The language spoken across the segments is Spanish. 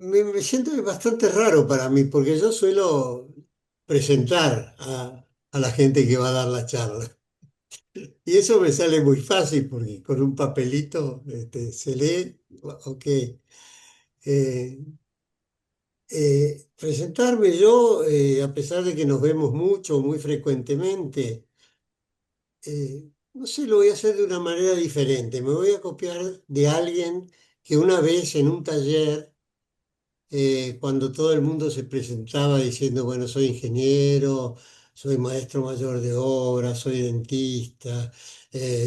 me siento que es bastante raro para mí, porque yo suelo presentar a la gente que va a dar la charla. Y eso me sale muy fácil, porque con un papelito se lee, ok. Eh, Presentarme yo, a pesar de que nos vemos mucho, muy frecuentemente, no sé, lo voy a hacer de una manera diferente. Me voy a copiar de alguien que una vez en un taller, cuando todo el mundo se presentaba diciendo, bueno, soy ingeniero, soy maestro mayor de obra, soy dentista,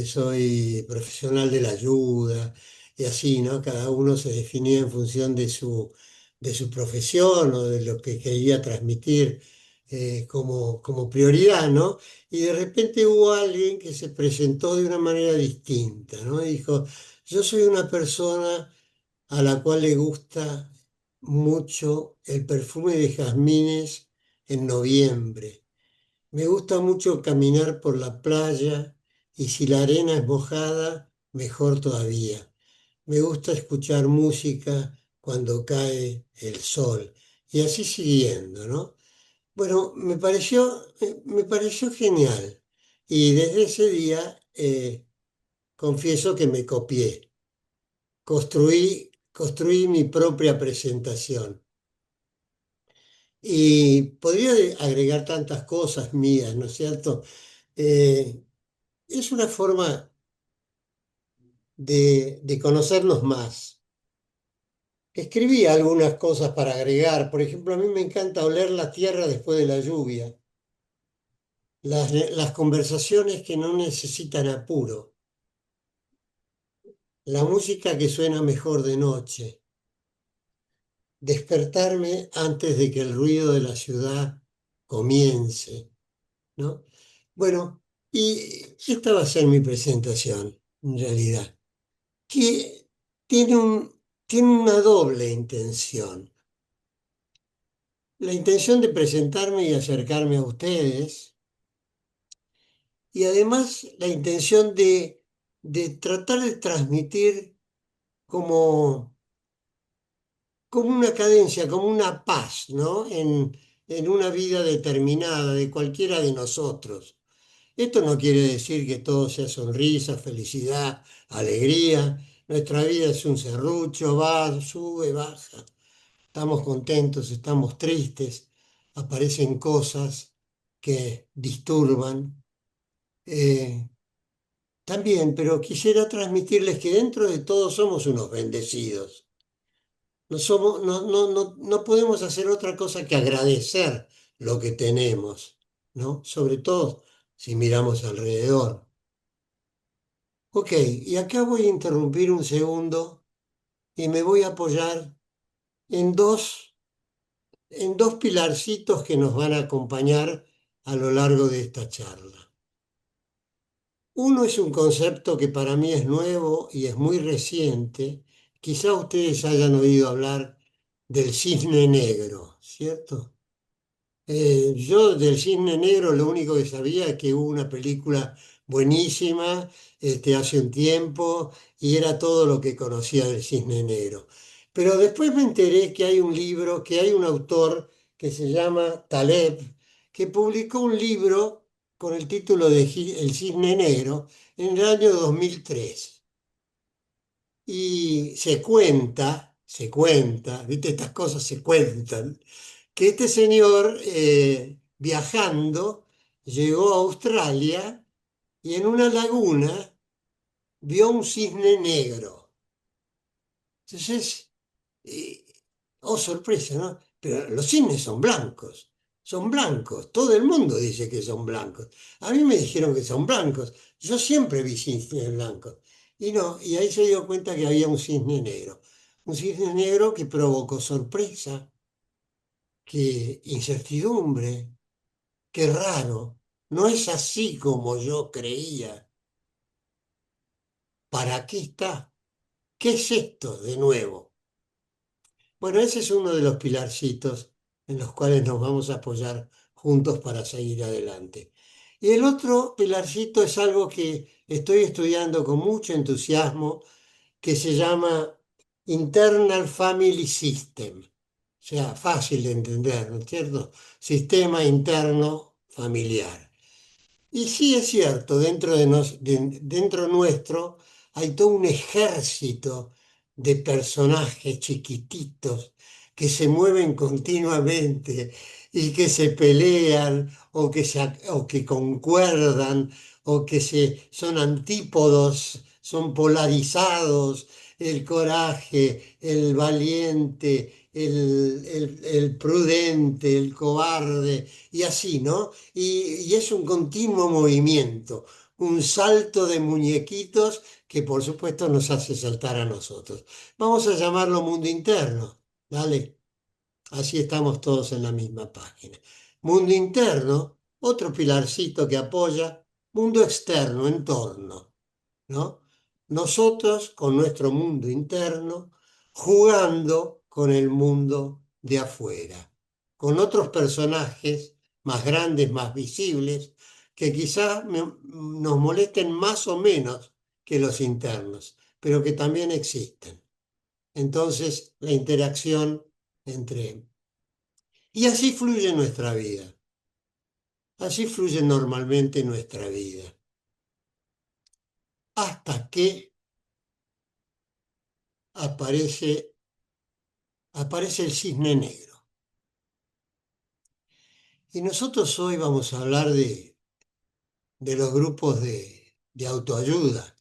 soy profesional de la ayuda, y así, ¿no? Cada uno se definía en función de su profesión o de lo que quería transmitir como prioridad, ¿no? Y de repente hubo alguien que se presentó de una manera distinta, ¿no? Y dijo, yo soy una persona a la cual le gusta mucho el perfume de jazmines en noviembre. Me gusta mucho caminar por la playa y si la arena es mojada, mejor todavía. Me gusta escuchar música cuando cae el sol. Y así siguiendo, ¿no? Bueno, me pareció genial. Y desde ese día confieso que me copié. Construí mi propia presentación. Y podría agregar tantas cosas mías, ¿no es cierto? Eh, es una forma de conocernos más. Escribí algunas cosas para agregar. Por ejemplo, a mí me encanta oler la tierra después de la lluvia. Las conversaciones que no necesitan apuro. La música que suena mejor de noche. Despertarme antes de que el ruido de la ciudad comience, ¿no? Bueno, y esta va a ser mi presentación, en realidad, que tiene tiene una doble intención. La intención de presentarme y acercarme a ustedes, y además la intención de tratar de transmitir como, como una cadencia, como una paz, ¿no? En una vida determinada de cualquiera de nosotros. Esto no quiere decir que todo sea sonrisa, felicidad, alegría. Nuestra vida es un serrucho, va, sube, baja. Estamos contentos, estamos tristes, aparecen cosas que disturban. Eh, También, pero quisiera transmitirles que dentro de todo somos unos bendecidos. No somos, no podemos hacer otra cosa que agradecer lo que tenemos, ¿no? Sobre todo si miramos alrededor. Ok, y acá voy a interrumpir un segundo y me voy a apoyar en en dos pilarcitos que nos van a acompañar a lo largo de esta charla. Uno es un concepto que para mí es nuevo y es muy reciente. Quizá ustedes hayan oído hablar del cisne negro, ¿cierto? Yo del Cisne Negro lo único que sabía es que hubo una película buenísima hace un tiempo y era todo lo que conocía del Cisne Negro. Pero después me enteré que hay un libro, que hay un autor que se llama Taleb, que publicó un libro con el título de El Cisne Negro en el año 2003. Y se cuenta, ¿viste? Estas cosas se cuentan que este señor, viajando, llegó a Australia y en una laguna vio un cisne negro. Entonces, eh, oh sorpresa, ¿no? Pero los cisnes son blancos, todo el mundo dice que son blancos. A mí me dijeron que son blancos, yo siempre vi cisnes blancos. Y no, y ahí se dio cuenta que había un cisne negro que provocó sorpresa, que incertidumbre. Qué raro, no es así como yo creía. ¿Para qué está? ¿Qué es esto de nuevo? Bueno, ese es uno de los pilarcitos en los cuales nos vamos a apoyar juntos para seguir adelante. Y el otro pilarcito es algo que estoy estudiando con mucho entusiasmo, que se llama Internal Family System. O sea, fácil de entender, ¿no es cierto? Sistema interno familiar. Y sí es cierto, dentro nuestro hay todo un ejército de personajes chiquititos que se mueven continuamente y que se pelean o que concuerdan o que son antípodos, son polarizados, el coraje, el valiente, el prudente, el cobarde y así, ¿no? Y es un continuo movimiento, un salto de muñequitos que por supuesto nos hace saltar a nosotros. Vamos a llamarlo mundo interno, ¿vale? Así estamos todos en la misma página. Mundo interno, otro pilarcito que apoya, mundo externo, entorno, ¿no? Nosotros con nuestro mundo interno, jugando con el mundo de afuera, con otros personajes más grandes, más visibles, que quizás nos molesten más o menos que los internos, pero que también existen. Entonces, la interacción entre... Y así fluye nuestra vida, así fluye normalmente nuestra vida, hasta que aparece aparece el cisne negro. Y nosotros hoy vamos a hablar de los grupos de autoayuda.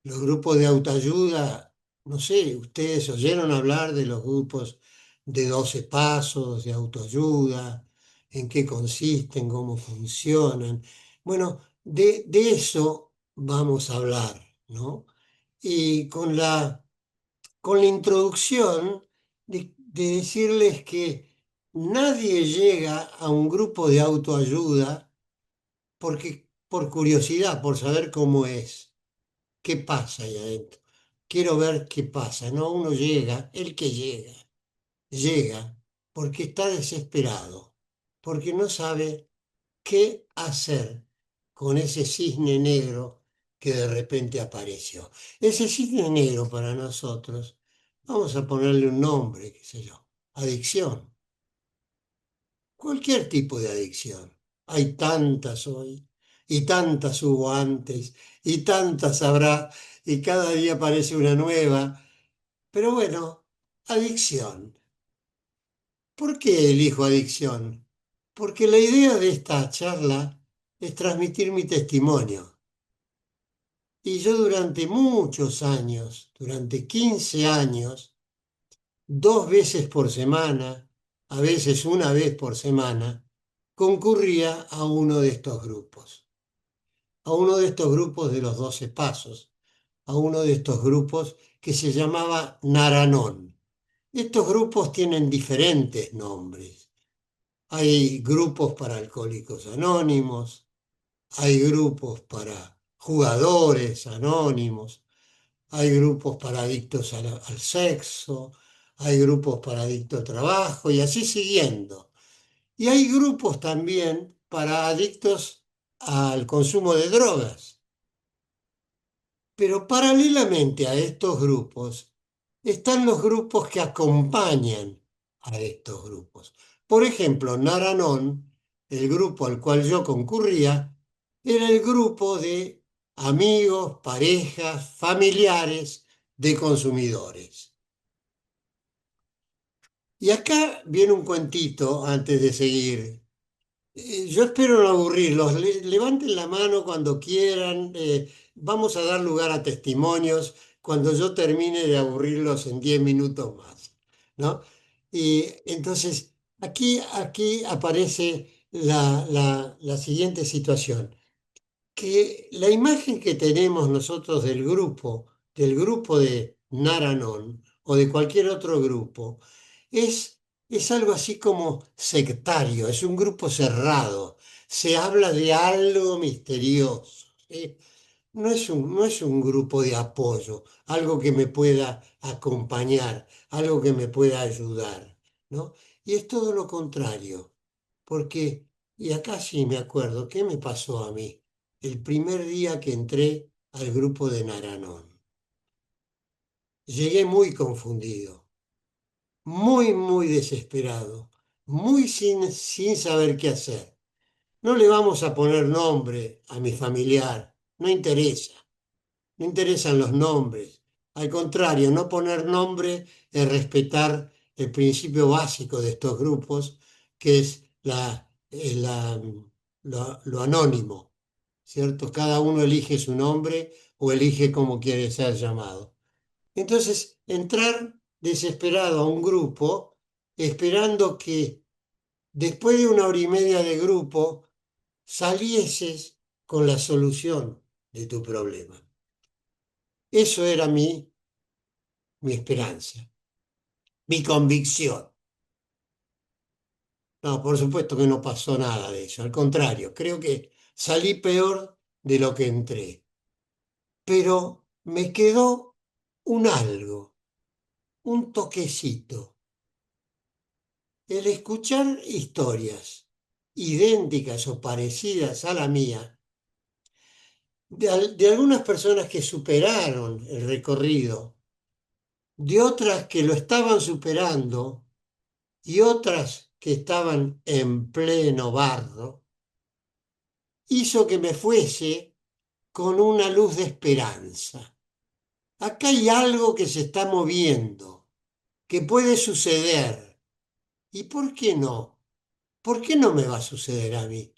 Los grupos de autoayuda, no sé, ustedes oyeron hablar de los grupos de 12 pasos de autoayuda, en qué consisten, cómo funcionan. Bueno, de eso vamos a hablar, ¿no? Y con la introducción de decirles que nadie llega a un grupo de autoayuda por curiosidad, por saber cómo es, qué pasa ahí adentro. Quiero ver qué pasa, ¿no? Uno llega, el que llega porque está desesperado, porque no sabe qué hacer con ese cisne negro que de repente apareció. Ese cisne negro para nosotros, vamos a ponerle un nombre, qué sé yo, adicción, cualquier tipo de adicción. Hay tantas hoy, y tantas hubo antes, y tantas habrá, y cada día aparece una nueva. Pero bueno, adicción. ¿Por qué elijo adicción? Porque la idea de esta charla es transmitir mi testimonio. Y yo durante muchos años, durante 15 años, 2 veces por semana, a veces una vez por semana, concurría a uno de estos grupos, a uno de estos grupos de los 12 pasos, a uno de estos grupos que se llamaba Naranón. Estos grupos tienen diferentes nombres. Hay grupos para alcohólicos anónimos, hay grupos para jugadores anónimos, hay grupos para adictos al sexo, hay grupos para adictos al trabajo y así siguiendo. Y hay grupos también para adictos al consumo de drogas. Pero paralelamente a estos grupos están los grupos que acompañan a estos grupos. Por ejemplo, Naranón, el grupo al cual yo concurría, era el grupo de amigos, parejas, familiares de consumidores. Y acá viene un cuentito antes de seguir. Yo espero no aburrirlos. Levanten la mano cuando quieran. Vamos a dar lugar a testimonios cuando yo termine de aburrirlos en 10 minutos más, ¿no? Y entonces, aquí aparece la siguiente situación que la imagen que tenemos nosotros del grupo de Naranon o de cualquier otro grupo, es algo así como sectario, es un grupo cerrado, se habla de algo misterioso, ¿sí? No es un grupo de apoyo, algo que me pueda acompañar, algo que me pueda ayudar, ¿no? Y es todo lo contrario, porque, y acá sí me acuerdo, ¿qué me pasó a mí? El primer día que entré al grupo de Naranón. Llegué muy confundido, muy desesperado, muy sin saber qué hacer. No le vamos a poner nombre a mi familiar, no interesa. No interesan los nombres. Al contrario, no poner nombre es respetar el principio básico de estos grupos, que es lo anónimo, ¿cierto? Cada uno elige su nombre o elige cómo quiere ser llamado. Entonces, entrar desesperado a un grupo, esperando que después de una hora y media de grupo salieses con la solución de tu problema. Eso era mi esperanza, mi convicción. No, por supuesto que no pasó nada de eso. Al contrario, creo que salí peor de lo que entré. Pero me quedó un algo, un toquecito. El escuchar historias idénticas o parecidas a la mía, de algunas personas que superaron el recorrido, de otras que lo estaban superando y otras que estaban en pleno barro, hizo que me fuese con una luz de esperanza. Acá hay algo que se está moviendo, que puede suceder. ¿Y por qué no? ¿Por qué no me va a suceder a mí?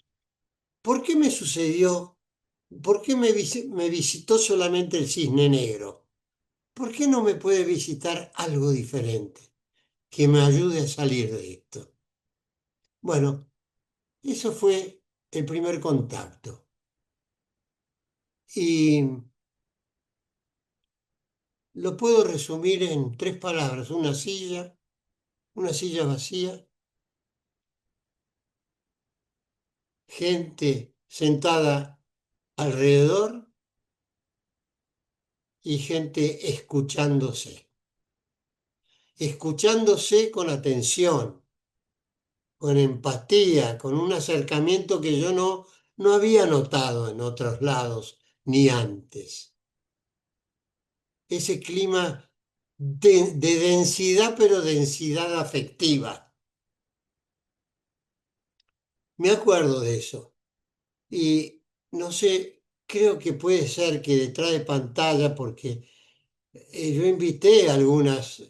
¿Por qué me sucedió? ¿Por qué me visitó solamente el cisne negro? ¿Por qué no me puede visitar algo diferente que me ayude a salir de esto? Bueno, eso fue el primer contacto. Y lo puedo resumir en tres palabras: una silla vacía, gente sentada alrededor y gente escuchándose con atención, con empatía, con un acercamiento que yo no había notado en otros lados ni antes. Ese clima de densidad, pero densidad afectiva. Me acuerdo de eso. Y no sé, creo que puede ser que detrás de pantalla, porque yo invité a algunas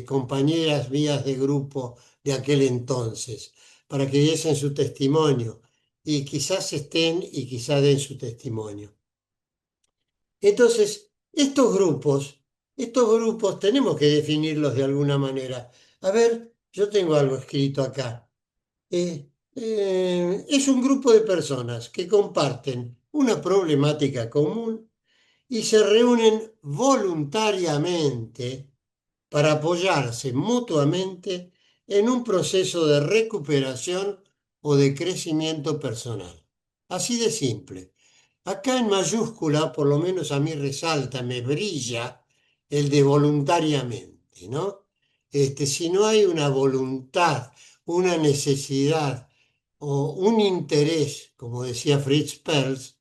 compañeras mías de grupo de aquel entonces para que diesen su testimonio y quizás estén y quizás den su testimonio. Entonces, estos grupos tenemos que definirlos de alguna manera. A ver, yo tengo algo escrito acá. Es un grupo de personas que comparten una problemática común y se reúnen voluntariamente para apoyarse mutuamente en un proceso de recuperación o de crecimiento personal. Así de simple. Acá en mayúscula, por lo menos a mí resalta, me brilla el de voluntariamente, ¿no? Si no hay una voluntad, una necesidad o un interés, como decía Fritz Perls,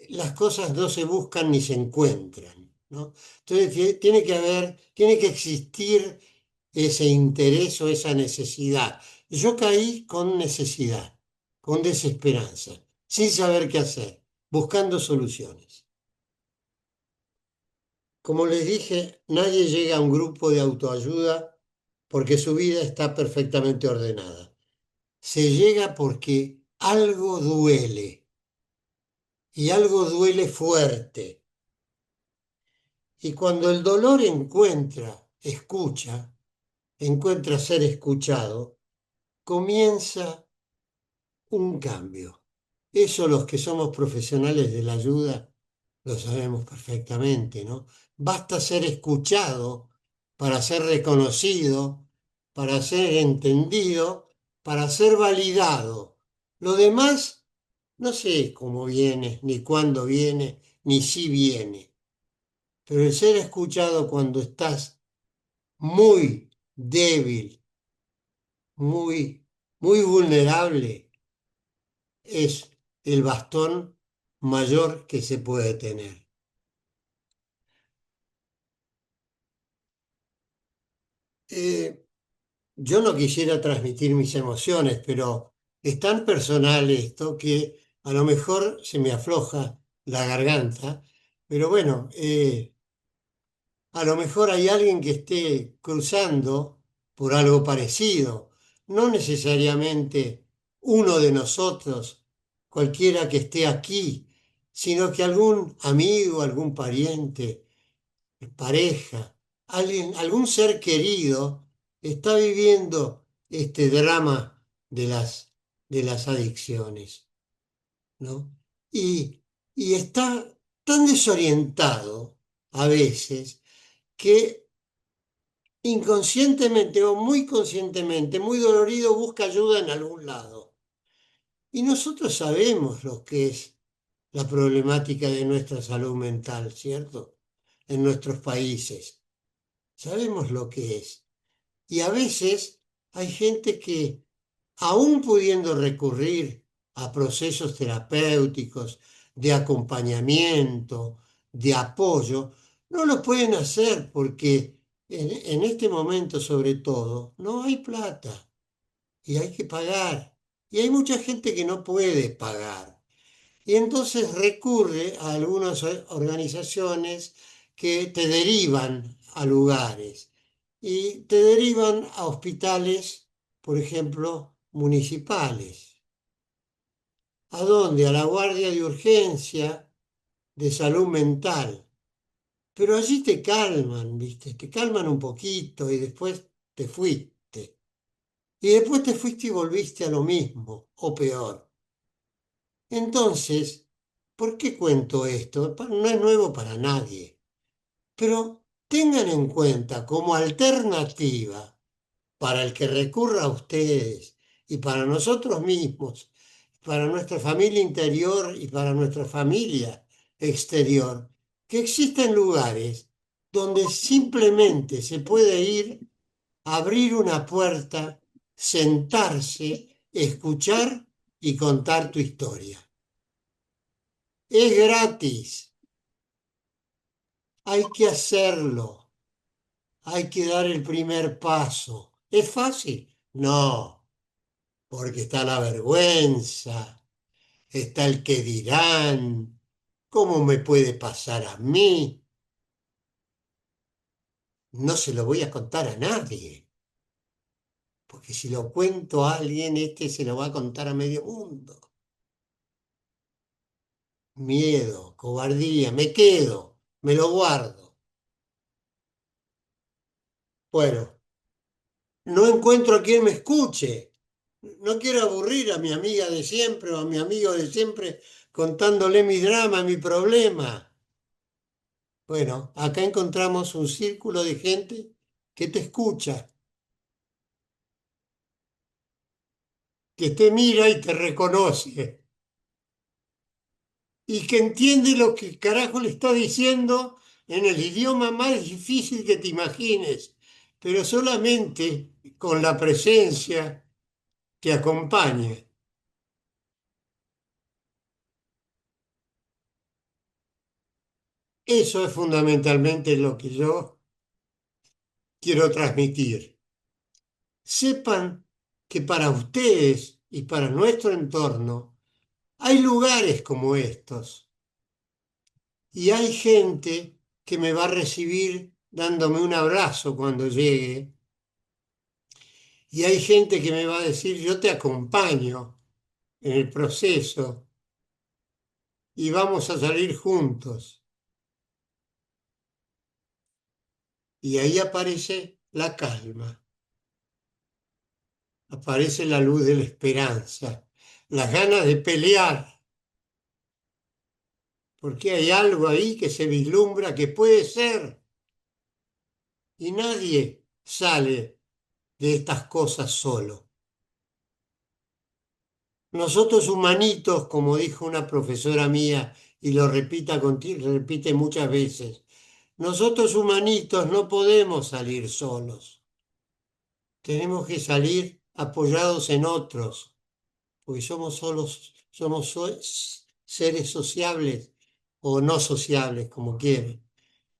las cosas no se buscan ni se encuentran, ¿no? Entonces tiene que existir ese interés o esa necesidad. Yo caí con necesidad, con desesperanza, sin saber qué hacer, buscando soluciones. Como les dije, nadie llega a un grupo de autoayuda porque su vida está perfectamente ordenada. Se llega porque algo duele y algo duele fuerte. Y cuando el dolor encuentra ser escuchado, comienza un cambio. Eso los que somos profesionales de la ayuda lo sabemos perfectamente, ¿no? Basta ser escuchado para ser reconocido, para ser entendido, para ser validado. Lo demás, no sé cómo viene, ni cuándo viene, ni si viene. Pero el ser escuchado cuando estás muy débil, muy vulnerable, es el bastón mayor que se puede tener. eh, yo no quisiera transmitir mis emociones, pero es tan personal esto que a lo mejor se me afloja la garganta, pero bueno, a lo mejor hay alguien que esté cruzando por algo parecido, no necesariamente uno de nosotros, cualquiera que esté aquí, sino que algún amigo, algún pariente, pareja, alguien, algún ser querido está viviendo este drama de las adicciones, ¿no? Y, y está tan desorientado a veces que inconscientemente o muy conscientemente, muy dolorido, busca ayuda en algún lado. Y nosotros sabemos lo que es la problemática de nuestra salud mental, ¿cierto? En nuestros países. Sabemos lo que es. Y a veces hay gente que, aún pudiendo recurrir a procesos terapéuticos, de acompañamiento, de apoyo, no lo pueden hacer porque en este momento sobre todo no hay plata y hay que pagar. Y hay mucha gente que no puede pagar. Y entonces recurre a algunas organizaciones que te derivan a lugares y te derivan a hospitales, por ejemplo, municipales. ¿A dónde? A la guardia de urgencia de salud mental. Pero allí te calman, ¿viste? Te calman un poquito y después te fuiste. Y después te fuiste y volviste a lo mismo, o peor. Entonces, ¿por qué cuento esto? No es nuevo para nadie, pero tengan en cuenta como alternativa para el que recurra a ustedes y para nosotros mismos, para nuestra familia interior y para nuestra familia exterior, que existen lugares donde simplemente se puede ir, abrir una puerta, sentarse, escuchar y contar tu historia. Es gratis, hay que hacerlo, hay que dar el primer paso. ¿Es fácil? No, porque está la vergüenza, está el que dirán, ¿cómo me puede pasar a mí? No se lo voy a contar a nadie, porque si lo cuento a alguien, este se lo va a contar a medio mundo. Miedo, cobardía, me quedo, me lo guardo. Bueno, no encuentro a quien me escuche. No quiero aburrir a mi amiga de siempre o a mi amigo de siempre contándole mi drama, mi problema. Bueno, acá encontramos un círculo de gente que te escucha, que te mira y te reconoce y que entiende lo que carajo le está diciendo en el idioma más difícil que te imagines, pero solamente con la presencia que acompaña. Eso es fundamentalmente lo que yo quiero transmitir. Sepan que para ustedes y para nuestro entorno hay lugares como estos y hay gente que me va a recibir dándome un abrazo cuando llegue y hay gente que me va a decir yo te acompaño en el proceso y vamos a salir juntos. Y ahí aparece la calma, aparece la luz de la esperanza, las ganas de pelear porque hay algo ahí que se vislumbra que puede ser y nadie sale de estas cosas solo. Nosotros humanitos, como dijo una profesora mía y lo repite muchas veces, nosotros humanitos no podemos salir solos, tenemos que salir apoyados en otros, porque somos solos, seres sociables o no sociables, como quieren,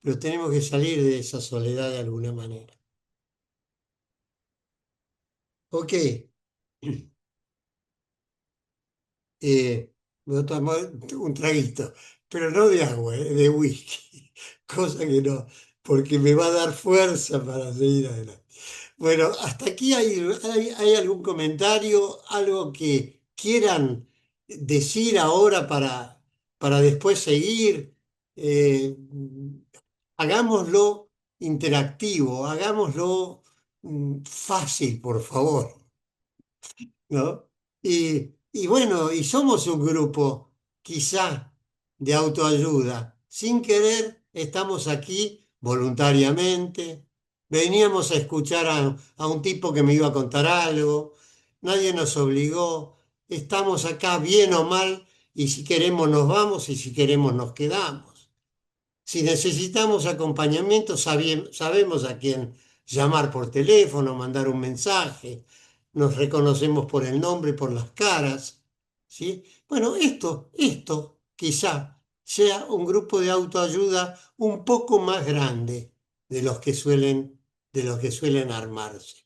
pero tenemos que salir de esa soledad de alguna manera. Ok, me voy a tomar un traguito, pero no de agua, de whisky, cosa que no, porque me va a dar fuerza para seguir adelante. Bueno, hasta aquí hay algún comentario, algo que quieran decir ahora para después seguir. Eh, hagámoslo interactivo, hagámoslo fácil, por favor. ¿No? Y bueno, y somos un grupo quizá de autoayuda. Sin querer, estamos aquí voluntariamente. Veníamos a escuchar a un tipo que me iba a contar algo. Nadie nos obligó. Estamos acá bien o mal y si queremos nos vamos y si queremos nos quedamos. Si necesitamos acompañamiento, sabemos a quién llamar por teléfono, mandar un mensaje, nos reconocemos por el nombre, por las caras, ¿sí? Bueno, esto quizá sea un grupo de autoayuda un poco más grande de los que suelen armarse.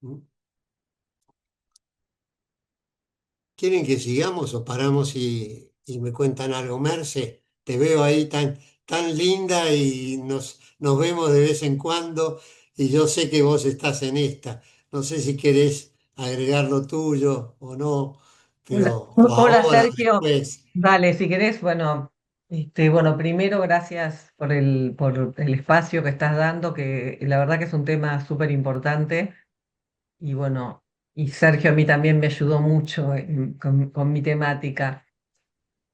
¿Mm? ¿Quieren que sigamos o paramos y me cuentan algo? Merce, te veo ahí tan linda y nos vemos de vez en cuando y yo sé que vos estás en esta. No sé si querés agregar lo tuyo o no, Hola, pero o hola, ahora o Sergio. después. Dale, si querés, bueno, bueno, primero gracias por el espacio que estás dando, que la verdad que es un tema súper importante. Y bueno, y Sergio a mí también me ayudó mucho con mi temática.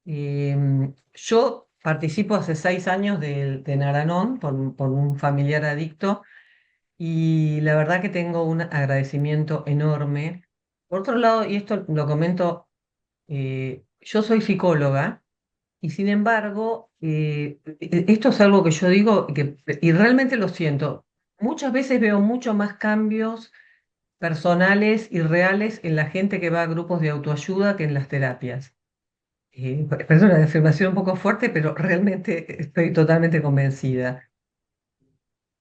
Yo participo hace 6 años de Naranón por un familiar adicto y la verdad que tengo un agradecimiento enorme. Por otro lado, y esto lo comento, yo soy psicóloga y sin embargo, esto es algo que yo digo y realmente lo siento. Muchas veces veo mucho más cambios personales y reales en la gente que va a grupos de autoayuda que en las terapias. Es una afirmación un poco fuerte, pero realmente estoy totalmente convencida.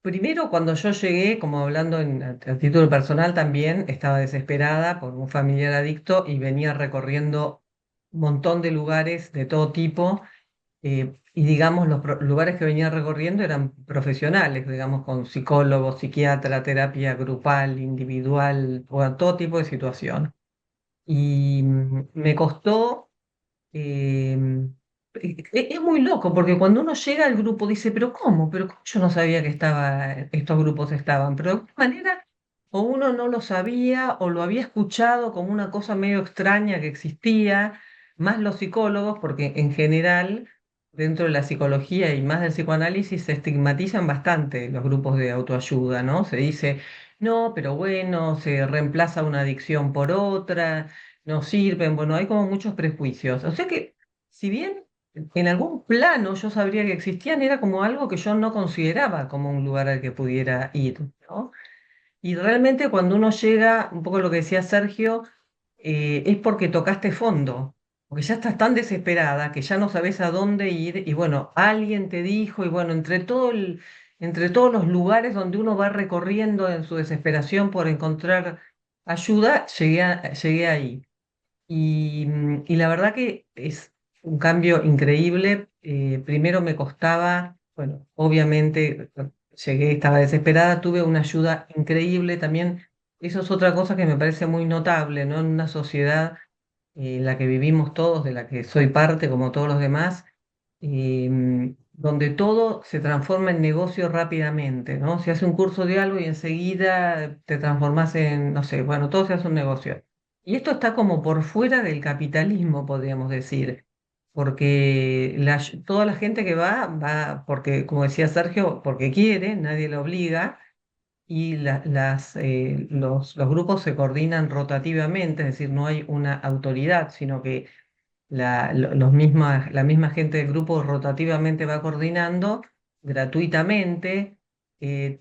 Primero, cuando yo llegué, como hablando a título personal también, estaba desesperada por un familiar adicto y venía recorriendo un montón de lugares de todo tipo. Y digamos, los lugares que venía recorriendo eran profesionales, digamos, con psicólogos, psiquiatra, terapia grupal, individual, o todo tipo de situación. Y me costó es muy loco porque cuando uno llega al grupo dice, pero ¿cómo? Pero ¿cómo yo no sabía que estos grupos estaban? Pero de alguna manera o uno no lo sabía o lo había escuchado como una cosa medio extraña que existía, más los psicólogos, porque en general dentro de la psicología y más del psicoanálisis se estigmatizan bastante los grupos de autoayuda, ¿no? Se dice, no, pero bueno, se reemplaza una adicción por otra, no sirven, bueno, hay como muchos prejuicios. O sea que, si bien en algún plano yo sabría que existían, era como algo que yo no consideraba como un lugar al que pudiera ir, ¿no? Y realmente cuando uno llega, un poco lo que decía Sergio, es porque tocaste fondo, porque ya estás tan desesperada que ya no sabes a dónde ir y bueno, alguien te dijo y bueno, entre todos los lugares donde uno va recorriendo en su desesperación por encontrar ayuda, llegué ahí. Y la verdad que es un cambio increíble. Primero me costaba, bueno, obviamente llegué, estaba desesperada, tuve una ayuda increíble también. Eso es otra cosa que me parece muy notable, ¿no? En una sociedad en la que vivimos todos, de la que soy parte, como todos los demás, donde todo se transforma en negocio rápidamente, ¿no? Se hace un curso de algo y enseguida te transformas en, no sé, bueno, todo se hace un negocio. Y esto está como por fuera del capitalismo, podríamos decir, porque toda la gente que va porque, como decía Sergio, porque quiere, nadie la obliga, y los grupos se coordinan rotativamente, es decir, no hay una autoridad, sino que la misma gente del grupo rotativamente va coordinando gratuitamente. eh,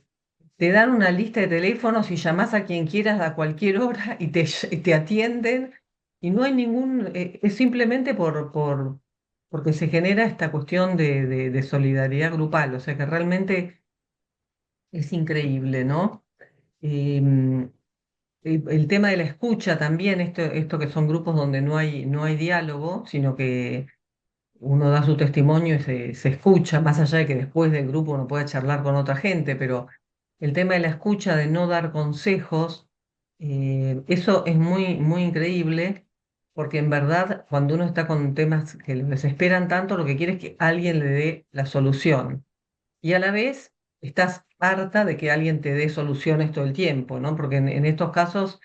Te dan una lista de teléfonos y llamás a quien quieras a cualquier hora y te atienden y no hay es simplemente porque se genera esta cuestión de solidaridad grupal, o sea que realmente es increíble, ¿no? Em, el tema de la escucha también, esto que son grupos donde no hay diálogo, sino que uno da su testimonio y se escucha, más allá de que después del grupo uno pueda charlar con otra gente, pero el tema de la escucha, de no dar consejos, eso es muy increíble, porque en verdad cuando uno está con temas que le desesperan tanto, lo que quiere es que alguien le dé la solución. Y a la vez estás harta de que alguien te dé soluciones todo el tiempo, ¿no? Porque en estos casos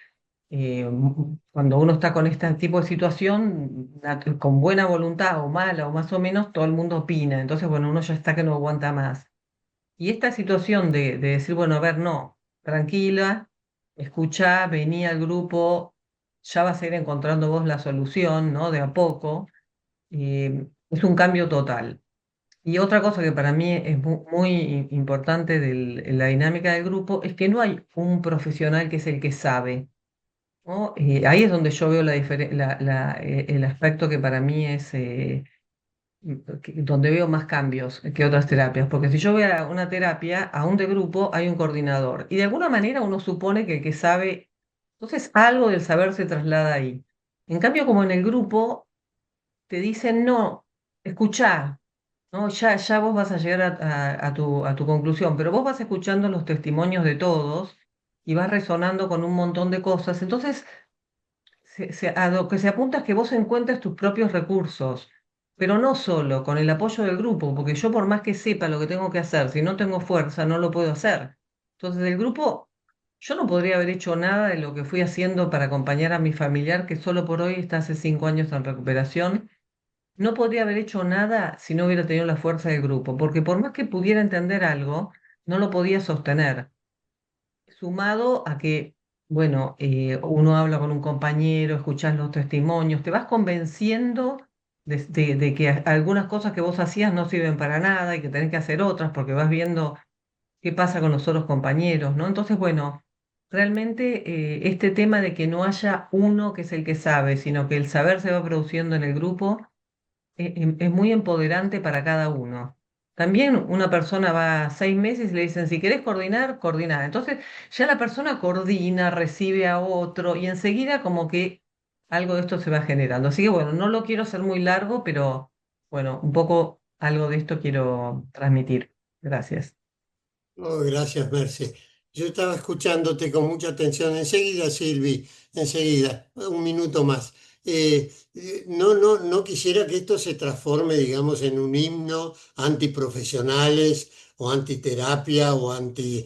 cuando uno está con este tipo de situación, con buena voluntad o mala o más o menos, todo el mundo opina. Entonces, bueno, uno ya está que no aguanta más. Y esta situación de decir, bueno, a ver, no, tranquila, escucha, vení al grupo, ya vas a ir encontrando vos la solución, ¿no? De a poco, es un cambio total. Y otra cosa que para mí es muy importante en la dinámica del grupo es que no hay un profesional que es el que sabe. ¿No? Ahí es donde yo veo el aspecto que para mí es donde veo más cambios que otras terapias. Porque si yo voy a una terapia, aún de grupo, hay un coordinador. Y de alguna manera uno supone que el que sabe, entonces algo del saber se traslada ahí. En cambio, como en el grupo, te dicen, no, escuchá, ¿no? Ya vos vas a llegar a tu conclusión, pero vos vas escuchando los testimonios de todos y vas resonando con un montón de cosas. Entonces, a lo que se apunta es que vos encuentres tus propios recursos, pero no solo con el apoyo del grupo, porque yo por más que sepa lo que tengo que hacer, si no tengo fuerza, no lo puedo hacer. Entonces el grupo, yo no podría haber hecho nada de lo que fui haciendo para acompañar a mi familiar, que solo por hoy está hace 5 años en recuperación. No podría haber hecho nada si no hubiera tenido la fuerza del grupo, porque por más que pudiera entender algo, no lo podía sostener sumado a que, bueno, uno habla con un compañero, escuchás los testimonios, te vas convenciendo de que algunas cosas que vos hacías no sirven para nada y que tenés que hacer otras porque vas viendo qué pasa con los otros compañeros, ¿no? Entonces, bueno, realmente este tema de que no haya uno que es el que sabe, sino que el saber se va produciendo en el grupo es muy empoderante para cada uno. También una persona va 6 meses y le dicen, si querés coordinar, coordinar. Entonces ya la persona coordina, recibe a otro y enseguida como que algo de esto se va generando. Así que bueno, no lo quiero hacer muy largo, pero bueno, un poco algo de esto quiero transmitir. Gracias. Oh, gracias, Merce. Yo estaba escuchándote con mucha atención. Enseguida, Silvi, enseguida, un minuto más. No quisiera que esto se transforme, digamos, en un himno antiprofesionales o antiterapia o anti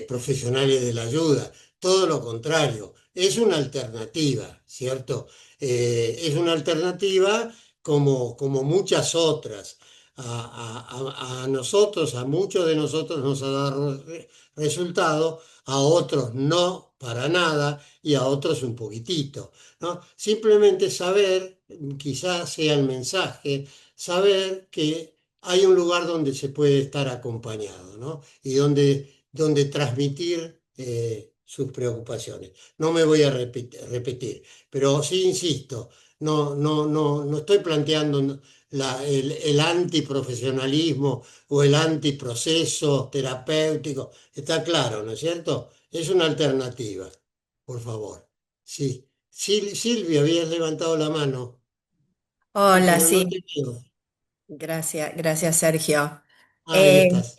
profesionales de la ayuda. Todo lo contrario, es una alternativa, ¿cierto? Es una alternativa como muchas otras a nosotros, a muchos de nosotros nos ha dado resultado, a otros no para nada y a otros un poquitito, ¿no? Simplemente saber, quizás sea el mensaje, saber que hay un lugar donde se puede estar acompañado, ¿no? Y donde transmitir sus preocupaciones. No me voy a repetir, pero sí insisto, no estoy planteando el antiprofesionalismo o el antiproceso terapéutico. Está claro, ¿no es cierto? Es una alternativa, por favor. Sí. Silvia, habías levantado la mano. Sí, Hola, pero no sí, te veo. gracias Sergio. Ahí Eh, estás.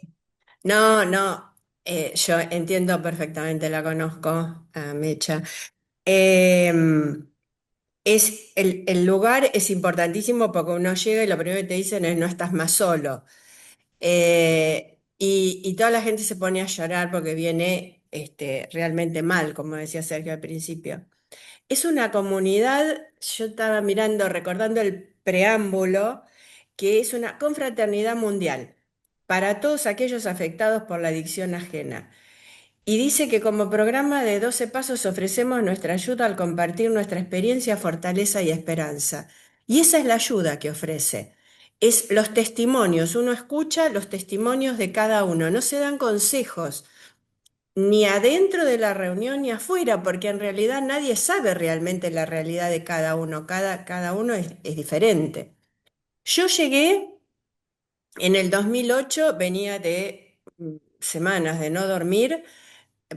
no, no, yo entiendo perfectamente, la conozco a Mecha. Eh, el lugar es importantísimo porque uno llega y lo primero que te dicen es no estás más solo. Y toda la gente se pone a llorar porque viene realmente mal, como decía Sergio al principio. Es una comunidad, yo estaba mirando, recordando el preámbulo, que es una confraternidad mundial para todos aquellos afectados por la adicción ajena. Y dice que como programa de 12 pasos ofrecemos nuestra ayuda al compartir nuestra experiencia, fortaleza y esperanza. Y esa es la ayuda que ofrece. Es los testimonios, uno escucha los testimonios de cada uno, no se dan consejos ni adentro de la reunión ni afuera, porque en realidad nadie sabe realmente la realidad de cada uno, cada uno es diferente. Yo llegué en el 2008, venía de semanas de no dormir,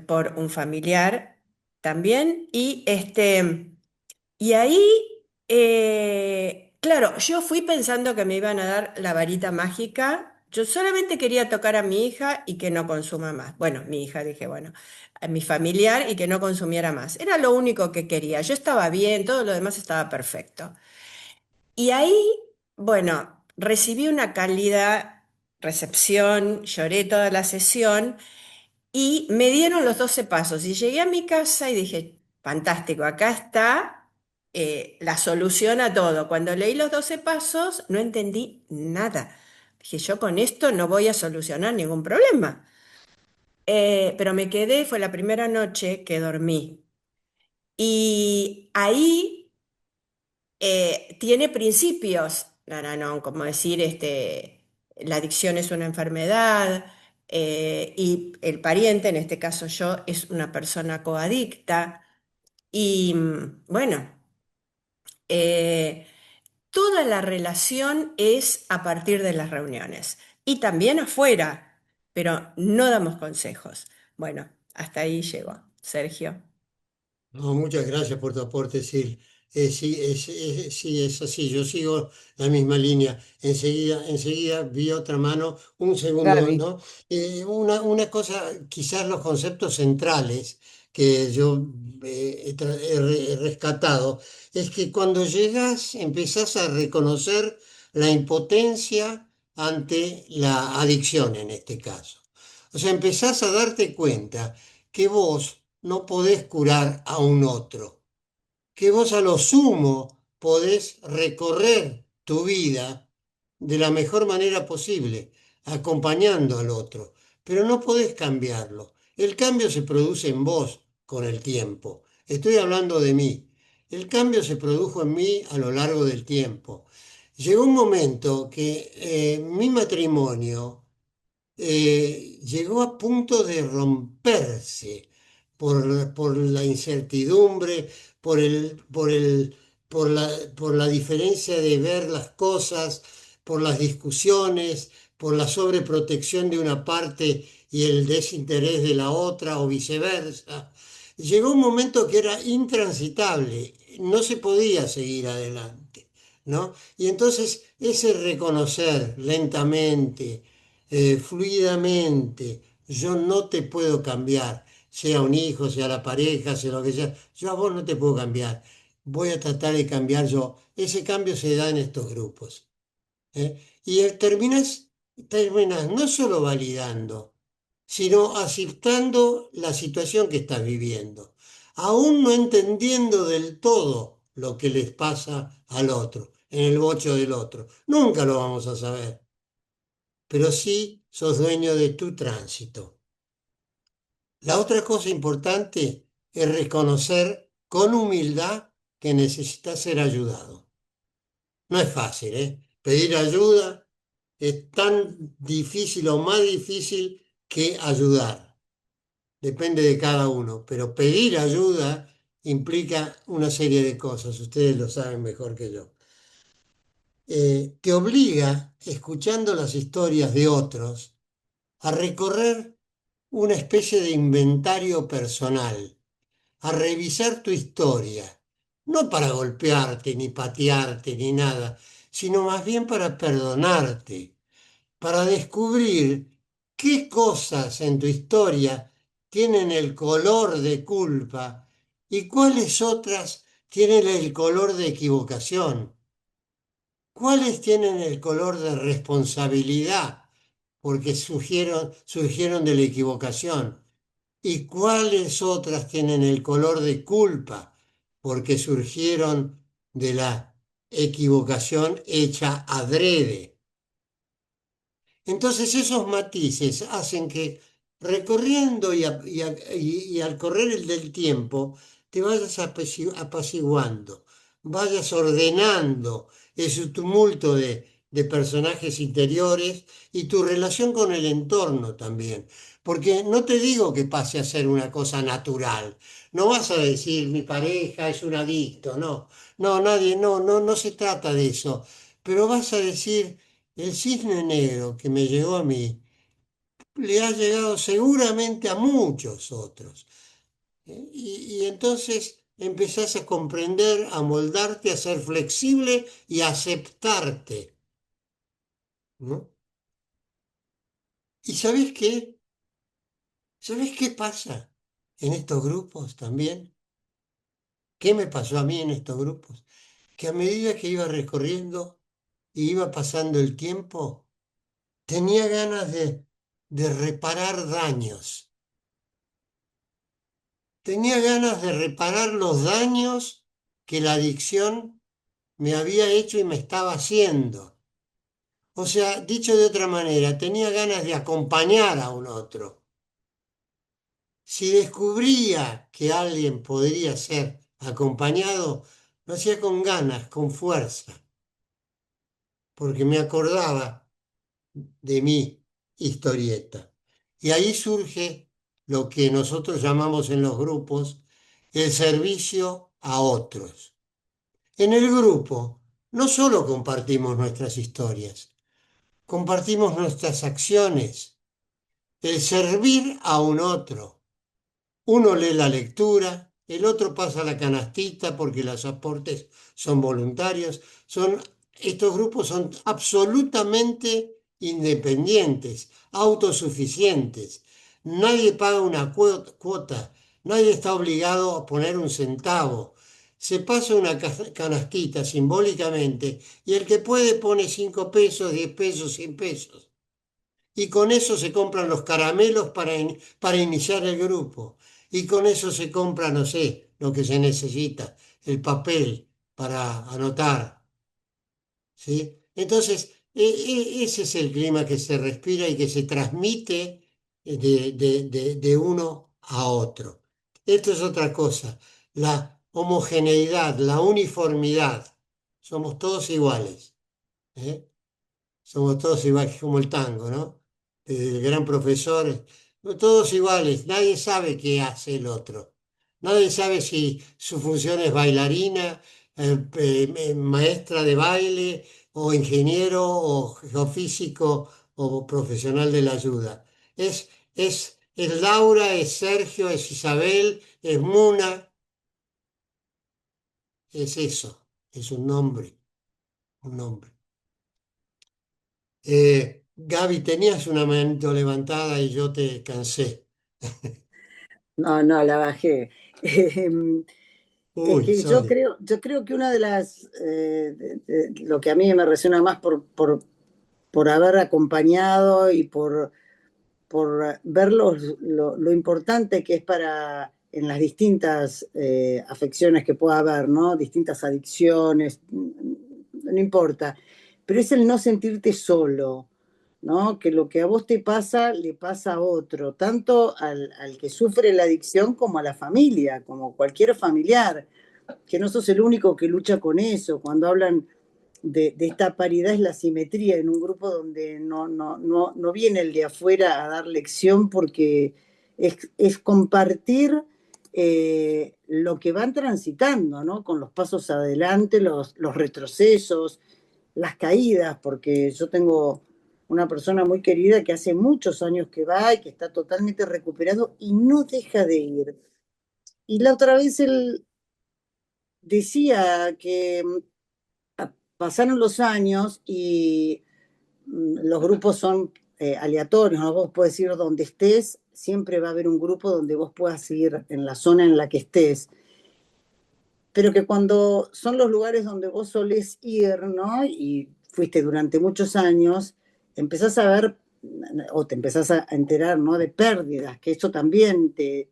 por un familiar también. Y ahí, claro, yo fui pensando que me iban a dar la varita mágica. Yo solamente quería tocar a mi hija y que no consuma más. Bueno, mi hija, dije, bueno, a mi familiar y que no consumiera más. Era lo único que quería. Yo estaba bien, todo lo demás estaba perfecto. Y ahí, bueno, recibí una cálida recepción, lloré toda la sesión y me dieron los 12 pasos. Y llegué a mi casa y dije, fantástico, acá está la solución a todo. Cuando leí los 12 pasos, no entendí nada. Dije, yo con esto no voy a solucionar ningún problema. Pero me quedé, fue la primera noche que dormí. Y ahí tiene principios, no, como decir, la adicción es una enfermedad y el pariente, en este caso yo, es una persona coadicta y bueno, eh, toda la relación es a partir de las reuniones y también afuera, pero no damos consejos. Bueno, hasta ahí llegó, Sergio. No, muchas gracias por tu aporte, Sil. Sí, sí, es así, yo sigo la misma línea. Enseguida vi otra mano, un segundo, Gaby. ¿no? Una cosa, quizás los conceptos centrales que yo he rescatado, es que cuando llegas empezás a reconocer la impotencia ante la adicción en este caso. O sea, empezás a darte cuenta que vos no podés curar a un otro, que vos a lo sumo podés recorrer tu vida de la mejor manera posible, acompañando al otro, pero no podés cambiarlo. El cambio se produce en vos con el tiempo. Estoy hablando de mí. El cambio se produjo en mí a lo largo del tiempo. Llegó un momento que mi matrimonio llegó a punto de romperse por la incertidumbre, por la diferencia de ver las cosas, por las discusiones, por la sobreprotección de una parte y el desinterés de la otra o viceversa. Llegó un momento que era intransitable, no se podía seguir adelante, ¿no? Y entonces ese reconocer lentamente, fluidamente. Yo no te puedo cambiar, sea un hijo, sea la pareja, sea lo que sea. Yo a vos no te puedo cambiar. Voy a tratar de cambiar yo. Ese cambio se da en estos grupos. Y terminas no solo validando, sino aceptando la situación que estás viviendo, aún no entendiendo del todo lo que les pasa al otro, en el bocho del otro. Nunca lo vamos a saber, pero sí sos dueño de tu tránsito. La otra cosa importante es reconocer con humildad que necesitas ser ayudado. No es fácil, ¿eh? Pedir ayuda es tan difícil o más difícil que ayudar. Depende de cada uno, pero pedir ayuda implica una serie de cosas, ustedes lo saben mejor que yo. Te obliga, escuchando las historias de otros, a recorrer una especie de inventario personal, a revisar tu historia, no para golpearte, ni patearte, ni nada, sino más bien para perdonarte, para descubrir qué cosas en tu historia tienen el color de culpa y cuáles otras tienen el color de equivocación, cuáles tienen el color de responsabilidad porque surgieron de la equivocación. ¿Y cuáles otras tienen el color de culpa? Porque surgieron de la equivocación hecha adrede. Entonces esos matices hacen que recorriendo y al correr el del tiempo te vayas apaciguando, vayas ordenando ese tumulto de personajes interiores y tu relación con el entorno también. Porque no te digo que pase a ser una cosa natural. No vas a decir mi pareja es un adicto, no. No, nadie, no se trata de eso. Pero vas a decir el cisne negro que me llegó a mí le ha llegado seguramente a muchos otros. Y entonces empezás a comprender, a moldarte, a ser flexible y a aceptarte, ¿no? ¿Y sabés qué? ¿Sabés qué pasa en estos grupos también? ¿Qué me pasó a mí en estos grupos? Que a medida que iba recorriendo y iba pasando el tiempo, tenía ganas de reparar daños. Tenía ganas de reparar los daños que la adicción me había hecho y me estaba haciendo. O sea, dicho de otra manera, tenía ganas de acompañar a un otro. Si descubría que alguien podría ser acompañado, lo hacía con ganas, con fuerza, porque me acordaba de mi historieta. Y ahí surge lo que nosotros llamamos en los grupos el servicio a otros. En el grupo no solo compartimos nuestras historias, compartimos nuestras acciones, el servir a un otro. Uno lee la lectura, el otro pasa la canastita porque los aportes son voluntarios. Estos grupos son absolutamente independientes, autosuficientes. Nadie paga una cuota, nadie está obligado a poner un centavo. Se pasa una canastita simbólicamente y el que puede pone 5 pesos, 10 pesos, 100 pesos. Y con eso se compran los caramelos para iniciar el grupo. Y con eso se compra, no sé, lo que se necesita, el papel para anotar. ¿Sí? Entonces, ese es el clima que se respira y que se transmite de uno a otro. Esto es otra cosa, la homogeneidad, la uniformidad. Somos todos iguales. ¿Eh? Somos todos iguales, como el tango, ¿no? Desde el gran profesor, todos iguales, nadie sabe qué hace el otro. Nadie sabe si su función es bailarina, maestra de baile, o ingeniero, o geofísico, o profesional de la ayuda. Es Laura, es Sergio, es Isabel, es Muna, es eso, es un nombre, un nombre. Gaby, tenías una manito levantada y yo te cansé. No, no, la bajé. Em, Es Uy, que sorry. yo creo que una de las, lo que a mí me resuena más por haber acompañado y por ver lo importante que es para, en las distintas afecciones que pueda haber, ¿no? Distintas adicciones, no importa, pero es el no sentirte solo, ¿no? Que lo que a vos te pasa le pasa a otro, tanto al que sufre la adicción como a la familia, como cualquier familiar, que no sos el único que lucha con eso. Cuando hablan de esta paridad es la simetría en un grupo donde no viene el de afuera a dar lección porque es compartir lo que van transitando, ¿no? Con los pasos adelante, los retrocesos, las caídas, porque yo tengo una persona muy querida que hace muchos años que va y que está totalmente recuperado y no deja de ir. Y la otra vez él decía que pasaron los años y los grupos son aleatorios, ¿no? Vos podés ir donde estés, siempre va a haber un grupo donde vos puedas ir en la zona en la que estés, pero que cuando son los lugares donde vos solés ir, ¿no? Y fuiste durante muchos años, empezás a ver o te empezás a enterar, ¿no? De pérdidas, que eso también te,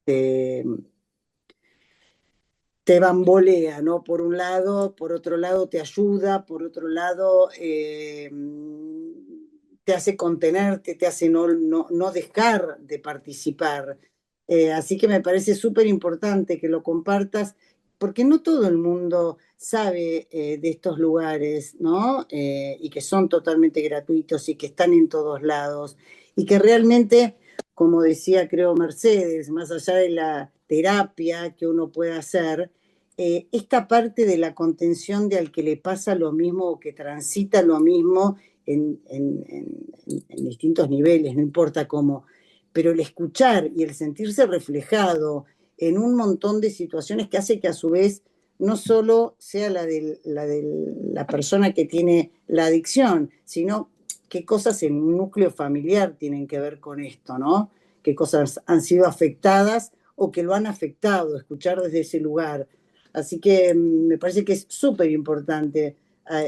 te bambolea, ¿no? Por un lado, por otro lado te ayuda, por otro lado te hace contenerte, te hace no dejar de participar. Así que me parece súper importante que lo compartas, porque no todo el mundo sabe de estos lugares, ¿no? Y que son totalmente gratuitos y que están en todos lados, y que realmente, como decía, creo, Mercedes, más allá de la terapia que uno puede hacer, esta parte de la contención de al que le pasa lo mismo o que transita lo mismo en distintos niveles, no importa cómo, pero el escuchar y el sentirse reflejado en un montón de situaciones que hace que a su vez no solo sea de la persona que tiene la adicción, sino qué cosas en un núcleo familiar tienen que ver con esto, ¿no? Qué cosas han sido afectadas o que lo han afectado, escuchar desde ese lugar. Así que me parece que es súper importante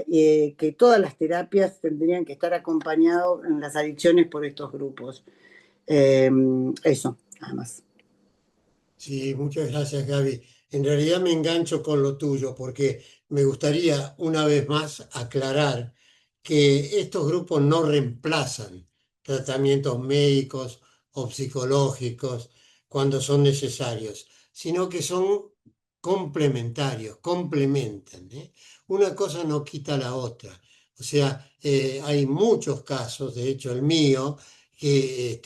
que todas las terapias tendrían que estar acompañadas en las adicciones por estos grupos. Eso, nada más. Sí, muchas gracias, Gaby. En realidad me engancho con lo tuyo porque me gustaría una vez más aclarar que estos grupos no reemplazan tratamientos médicos o psicológicos cuando son necesarios, sino que son complementarios, complementan, ¿eh? Una cosa no quita la otra. O sea, hay muchos casos, de hecho el mío, que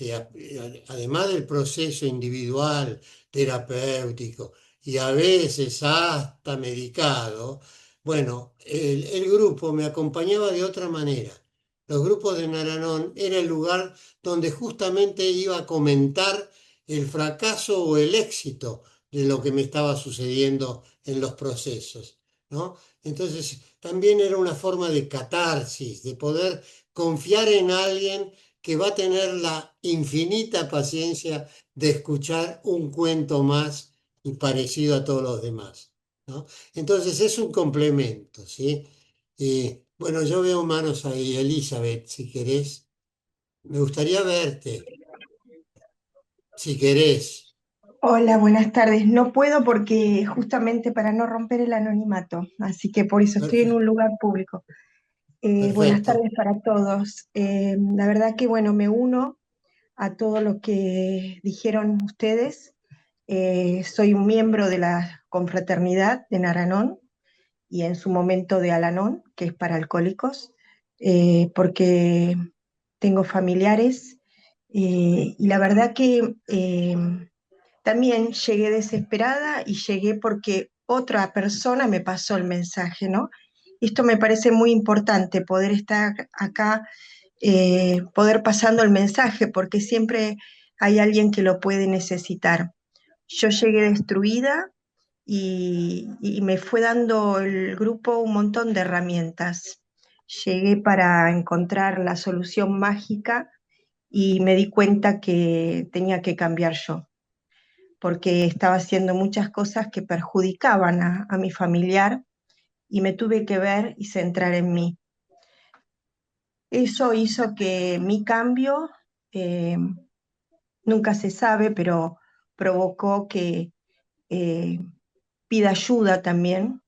además del proceso individual, terapéutico y a veces hasta medicado, bueno, el grupo me acompañaba de otra manera. Los grupos de Naranón era el lugar donde justamente iba a comentar el fracaso o el éxito de lo que me estaba sucediendo en los procesos, ¿no? Entonces, también era una forma de catarsis, de poder confiar en alguien que va a tener la infinita paciencia de escuchar un cuento más y parecido a todos los demás, ¿no? Entonces es un complemento, ¿sí? Bueno, yo veo manos ahí, Elizabeth, si querés. Me gustaría verte, si querés. Hola, buenas tardes. No puedo porque justamente para no romper el anonimato, así que por eso estoy en un Perfecto, lugar público. Buenas perfecto. tardes para todos. La verdad que bueno, me uno a todo lo que dijeron ustedes. Soy un miembro de la confraternidad de Naranón y en su momento de Alanón, que es para alcohólicos, porque tengo familiares y la verdad que también llegué desesperada y llegué porque otra persona me pasó el mensaje, ¿no? Esto me parece muy importante, poder estar acá, poder pasando el mensaje, porque siempre hay alguien que lo puede necesitar. Yo llegué destruida y me fue dando el grupo un montón de herramientas. Llegué para encontrar la solución mágica y me di cuenta que tenía que cambiar yo porque estaba haciendo muchas cosas que perjudicaban a mi familiar y me tuve que ver y centrar en mí. Eso hizo que mi cambio, eh, nunca se sabe, pero provocó que eh, pida ayuda también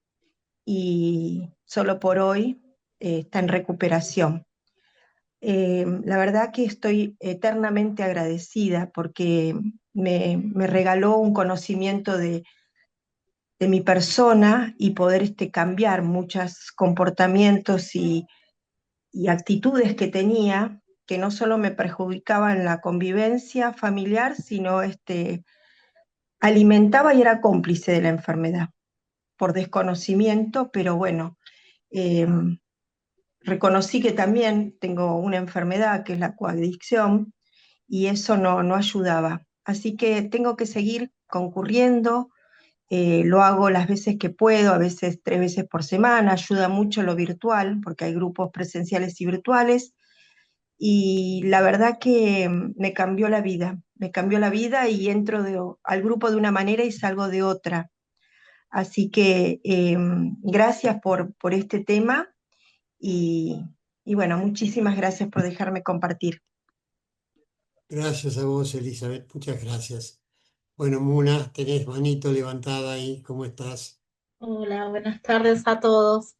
y solo por hoy está en recuperación. La verdad que estoy eternamente agradecida porque me regaló un conocimiento de mi persona y poder cambiar muchos comportamientos y actitudes que tenía, que no solo me perjudicaban la convivencia familiar, sino alimentaba y era cómplice de la enfermedad, por desconocimiento, pero bueno, eh, reconocí que también tengo una enfermedad que es la coadicción y eso no ayudaba. Así que tengo que seguir concurriendo. Lo hago las veces que puedo, a veces 3 veces por semana, ayuda mucho lo virtual, porque hay grupos presenciales y virtuales, y la verdad que me cambió la vida y entro al grupo de una manera y salgo de otra. Así que gracias por este tema y, y bueno, muchísimas gracias por dejarme compartir. Gracias a vos, Elizabeth, muchas gracias. Bueno, Muna, tenés manito levantada ahí, ¿cómo estás? Hola, buenas tardes a todos.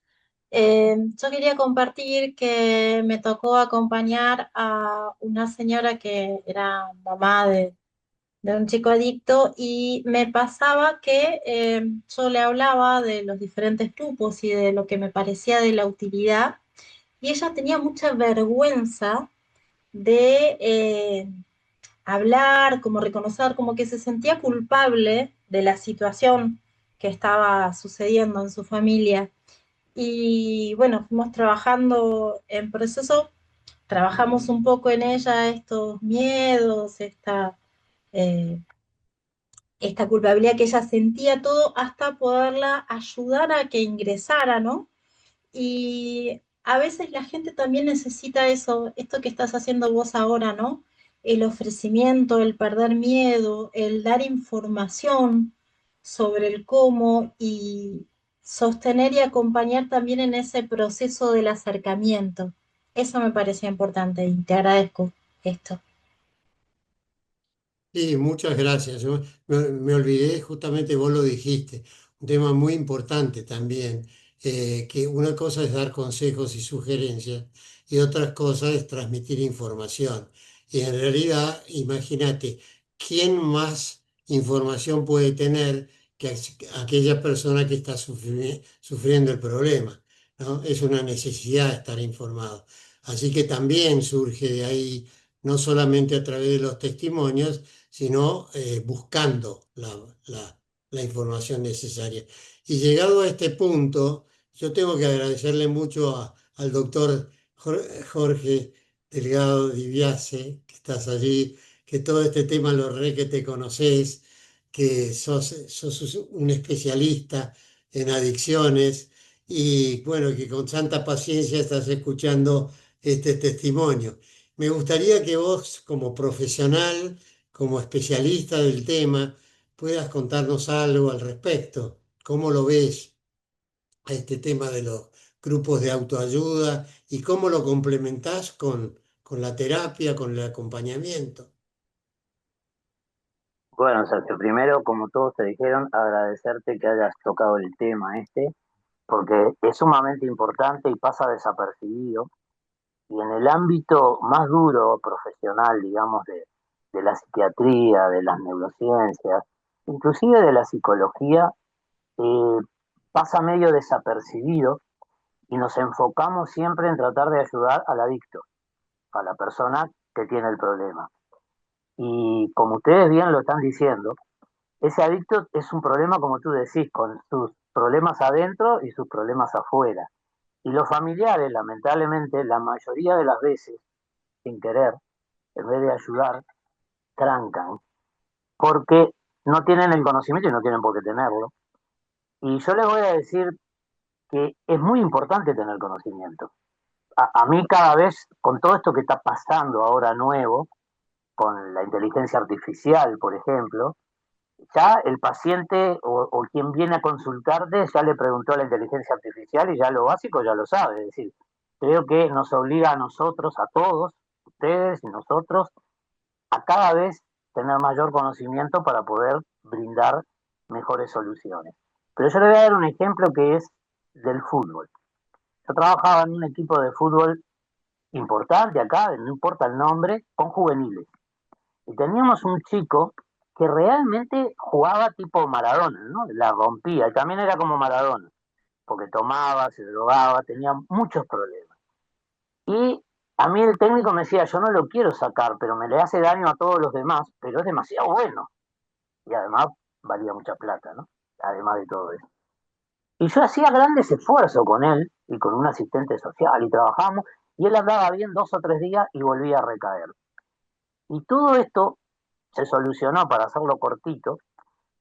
Yo quería compartir que me tocó acompañar a una señora que era mamá de un chico adicto y me pasaba que yo le hablaba de los diferentes grupos y de lo que me parecía de la utilidad y ella tenía mucha vergüenza de hablar, como reconocer, como que se sentía culpable de la situación que estaba sucediendo en su familia. Y bueno, fuimos trabajando en proceso, trabajamos un poco en ella estos miedos, eh, esta culpabilidad que ella sentía, todo hasta poderla ayudar a que ingresara, ¿no? Y a veces la gente también necesita eso, esto que estás haciendo vos ahora, ¿no? El ofrecimiento, el perder miedo, el dar información sobre el cómo y sostener y acompañar también en ese proceso del acercamiento. Eso me parecía importante y te agradezco esto. Sí, muchas gracias. Yo me olvidé, justamente vos lo dijiste, un tema muy importante también, que una cosa es dar consejos y sugerencias y otra cosa es transmitir información. Y en realidad, imagínate, ¿quién más información puede tener que aquella persona que está sufriendo el problema? ¿No? Es una necesidad estar informado. Así que también surge de ahí, no solamente a través de los testimonios, sino buscando la información necesaria. Y llegado a este punto, yo tengo que agradecerle mucho al doctor Jorge Delgado Diviase, que estás allí, que todo este tema lo re que te conoces, que sos un especialista en adicciones y bueno, que con santa paciencia estás escuchando este testimonio. Me gustaría que vos, como profesional, como especialista del tema, puedas contarnos algo al respecto. ¿Cómo lo ves a este tema de los grupos de autoayuda y cómo lo complementás con la terapia, con el acompañamiento? Bueno, Sergio, primero, como todos te dijeron, agradecerte que hayas tocado el tema porque es sumamente importante y pasa desapercibido. Y en el ámbito más duro, profesional, digamos, de la psiquiatría, de las neurociencias, inclusive de la psicología, eh, pasa medio desapercibido y nos enfocamos siempre en tratar de ayudar al adicto, a la persona que tiene el problema. Y como ustedes bien lo están diciendo, ese adicto es un problema, como tú decís, con sus problemas adentro y sus problemas afuera. Y los familiares, lamentablemente, la mayoría de las veces, sin querer, en vez de ayudar, trancan, porque no tienen el conocimiento y no tienen por qué tenerlo. Y yo les voy a decir que es muy importante tener conocimiento. A mí cada vez, con todo esto que está pasando ahora nuevo, con la inteligencia artificial, por ejemplo, ya el paciente o quien viene a consultarte ya le preguntó a la inteligencia artificial y ya lo básico ya lo sabe. Es decir, creo que nos obliga a nosotros, a todos, ustedes y nosotros, a cada vez tener mayor conocimiento para poder brindar mejores soluciones. Pero yo le voy a dar un ejemplo que es del fútbol. Yo trabajaba en un equipo de fútbol importante acá, no importa el nombre, con juveniles. Y teníamos un chico que realmente jugaba tipo Maradona, ¿no? La rompía, y también era como Maradona, porque tomaba, se drogaba, tenía muchos problemas. Y a mí el técnico me decía, yo no lo quiero sacar, pero me le hace daño a todos los demás, pero es demasiado bueno. Y además valía mucha plata, ¿no? Además de todo eso. Y yo hacía grandes esfuerzos con él y con un asistente social y trabajamos, y él andaba bien 2 o 3 días y volvía a recaer. Y todo esto se solucionó, para hacerlo cortito,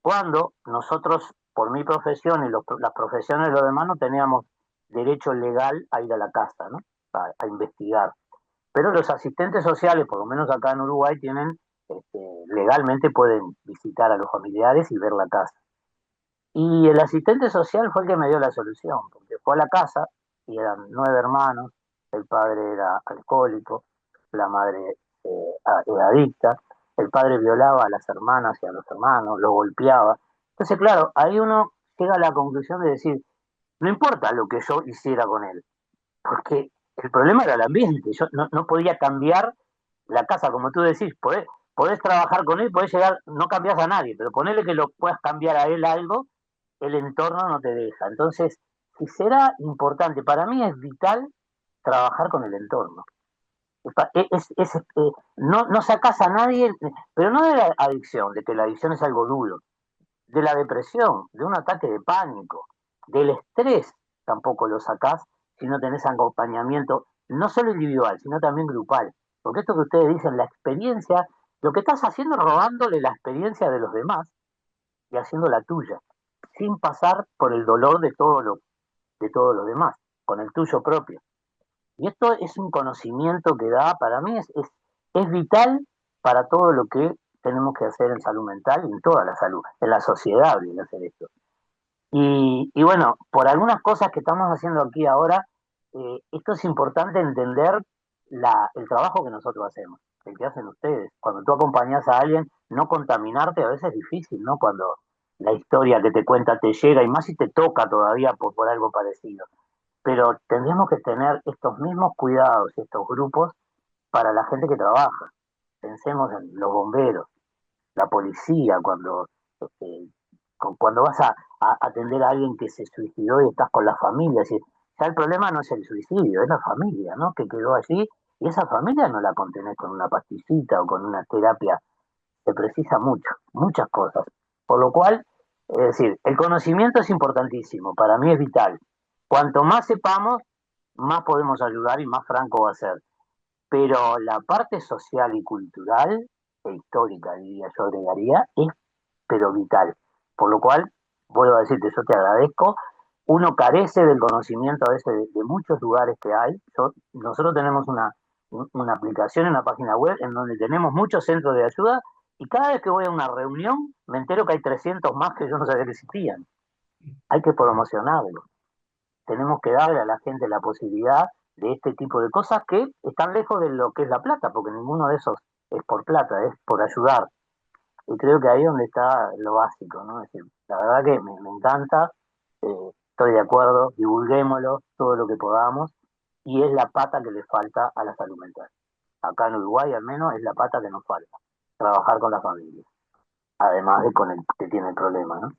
cuando nosotros, por mi profesión y las profesiones de los demás, no teníamos derecho legal a ir a la casa, ¿no? A investigar. Pero los asistentes sociales, por lo menos acá en Uruguay, legalmente pueden visitar a los familiares y ver la casa. Y el asistente social fue el que me dio la solución, porque fue a la casa y eran 9 hermanos, el padre era alcohólico, la madre era adicta, el padre violaba a las hermanas y a los hermanos, lo golpeaba. Entonces, claro, ahí uno llega a la conclusión de decir, no importa lo que yo hiciera con él, porque el problema era el ambiente, yo no podía cambiar la casa, como tú decís, podés trabajar con él, podés llegar, no cambias a nadie, pero ponerle que lo puedas cambiar a él algo, el entorno no te deja. Entonces, si será importante, para mí es vital trabajar con el entorno. No sacas a nadie, pero no de la adicción, de que la adicción es algo duro, de la depresión, de un ataque de pánico, del estrés. tampoco lo sacás si no tenés acompañamiento, no solo individual, sino también grupal. Porque esto que ustedes dicen, la experiencia, lo que estás haciendo es robándole la experiencia de los demás y haciendo la tuya, sin pasar por el dolor de todos los demás, con el tuyo propio. Y esto es un conocimiento que da, para mí es vital para todo lo que tenemos que hacer en salud mental y en toda la salud, en la sociedad habría hacer esto. Y bueno, por algunas cosas que estamos haciendo aquí ahora, esto es importante entender el trabajo que nosotros hacemos, el que hacen ustedes. Cuando tú acompañas a alguien, no contaminarte a veces es difícil, ¿no? Cuando la historia que te cuenta te llega, y más si te toca todavía por algo parecido. Pero tendríamos que tener estos mismos cuidados, estos grupos, para la gente que trabaja. Pensemos en los bomberos, la policía, eh, cuando vas a atender a alguien que se suicidó y estás con la familia. Es decir, ya el problema no es el suicidio, es la familia, ¿no? Que quedó allí, y esa familia no la contenés con una pastillita o con una terapia. Se precisa mucho, muchas cosas. Por lo cual, es decir, el conocimiento es importantísimo, para mí es vital. Cuanto más sepamos, más podemos ayudar y más franco va a ser. Pero la parte social y cultural, e histórica, diría yo, agregaría, es pero vital. Por lo cual, vuelvo a decirte, yo te agradezco. Uno carece del conocimiento a veces de muchos lugares que hay. Nosotros tenemos una aplicación en la página web en donde tenemos muchos centros de ayuda, y cada vez que voy a una reunión me entero que hay 300 más que yo no sabía que existían. Hay que promocionarlo. Tenemos que darle a la gente la posibilidad de este tipo de cosas que están lejos de lo que es la plata, porque ninguno de esos es por plata, es por ayudar. Y creo que ahí es donde está lo básico, ¿no? Es decir, la verdad que me encanta, estoy de acuerdo, divulguémoslo todo lo que podamos, y es la pata que le falta a la salud mental. Acá en Uruguay al menos es la pata que nos falta, trabajar con la familia, además de con el que tiene el problema, ¿no?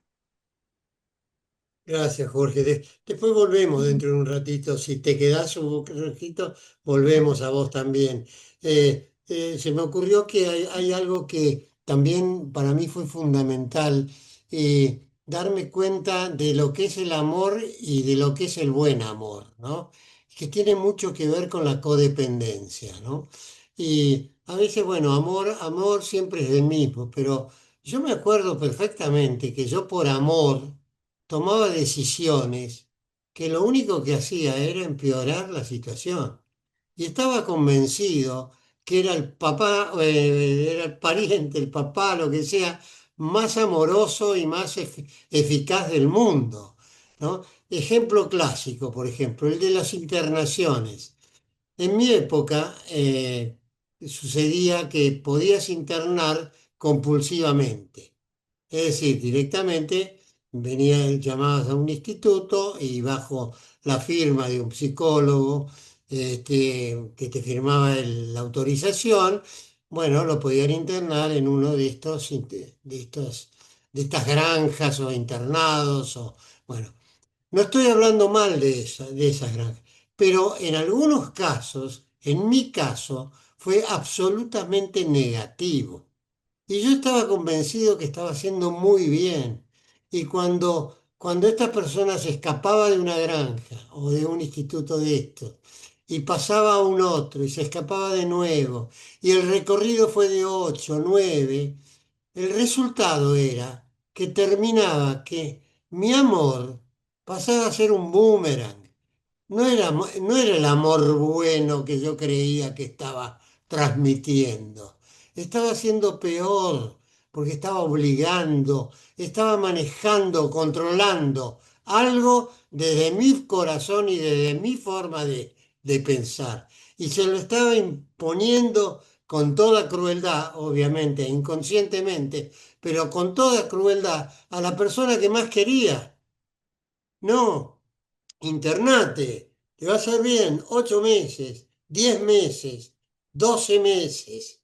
Gracias, Jorge. Después volvemos dentro de un ratito. Si te quedás un ratito, volvemos a vos también. Se me ocurrió que hay algo que también para mí fue fundamental, darme cuenta de lo que es el amor y de lo que es el buen amor, ¿no? Que tiene mucho que ver con la codependencia, ¿no? Y a veces, bueno, amor siempre es el mismo, pero yo me acuerdo perfectamente que yo por amor tomaba decisiones que lo único que hacía era empeorar la situación. Y estaba convencido que era el papá, era el pariente, el papá, lo que sea, más amoroso y más eficaz del mundo, ¿no? Ejemplo clásico, por ejemplo, el de las internaciones. En mi época sucedía que podías internar compulsivamente. Es decir, directamente llamabas a un instituto y bajo la firma de un psicólogo, que te firmaba la autorización, bueno, lo podían internar en uno de de estas granjas o internados, o bueno, no estoy hablando mal de esas granjas, pero en algunos casos, en mi caso, fue absolutamente negativo. Y yo estaba convencido que estaba haciendo muy bien. Y cuando esta persona se escapaba de una granja o de un instituto de estos y pasaba a un otro y se escapaba de nuevo, y el recorrido fue de 8 9, el resultado era que terminaba que mi amor pasaba a ser un boomerang. No era el amor bueno que yo creía que estaba transmitiendo. Estaba haciendo peor, porque estaba obligando, estaba manejando, controlando algo desde mi corazón y desde mi forma de pensar. Y se lo estaba imponiendo con toda crueldad, obviamente, inconscientemente, pero con toda crueldad a la persona que más quería. No. Internate, te va a hacer bien 8 meses, 10 meses, 12 meses,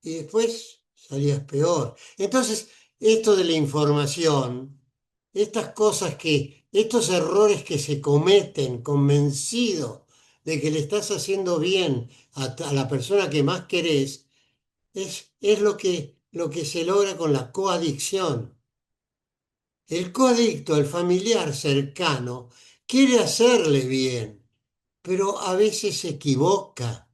y después salías peor. Entonces, esto de la información, estos errores que se cometen convencido de que le estás haciendo bien a la persona que más querés, es lo que se logra con la coadicción. El coadicto, el familiar cercano, quiere hacerle bien, pero a veces se equivoca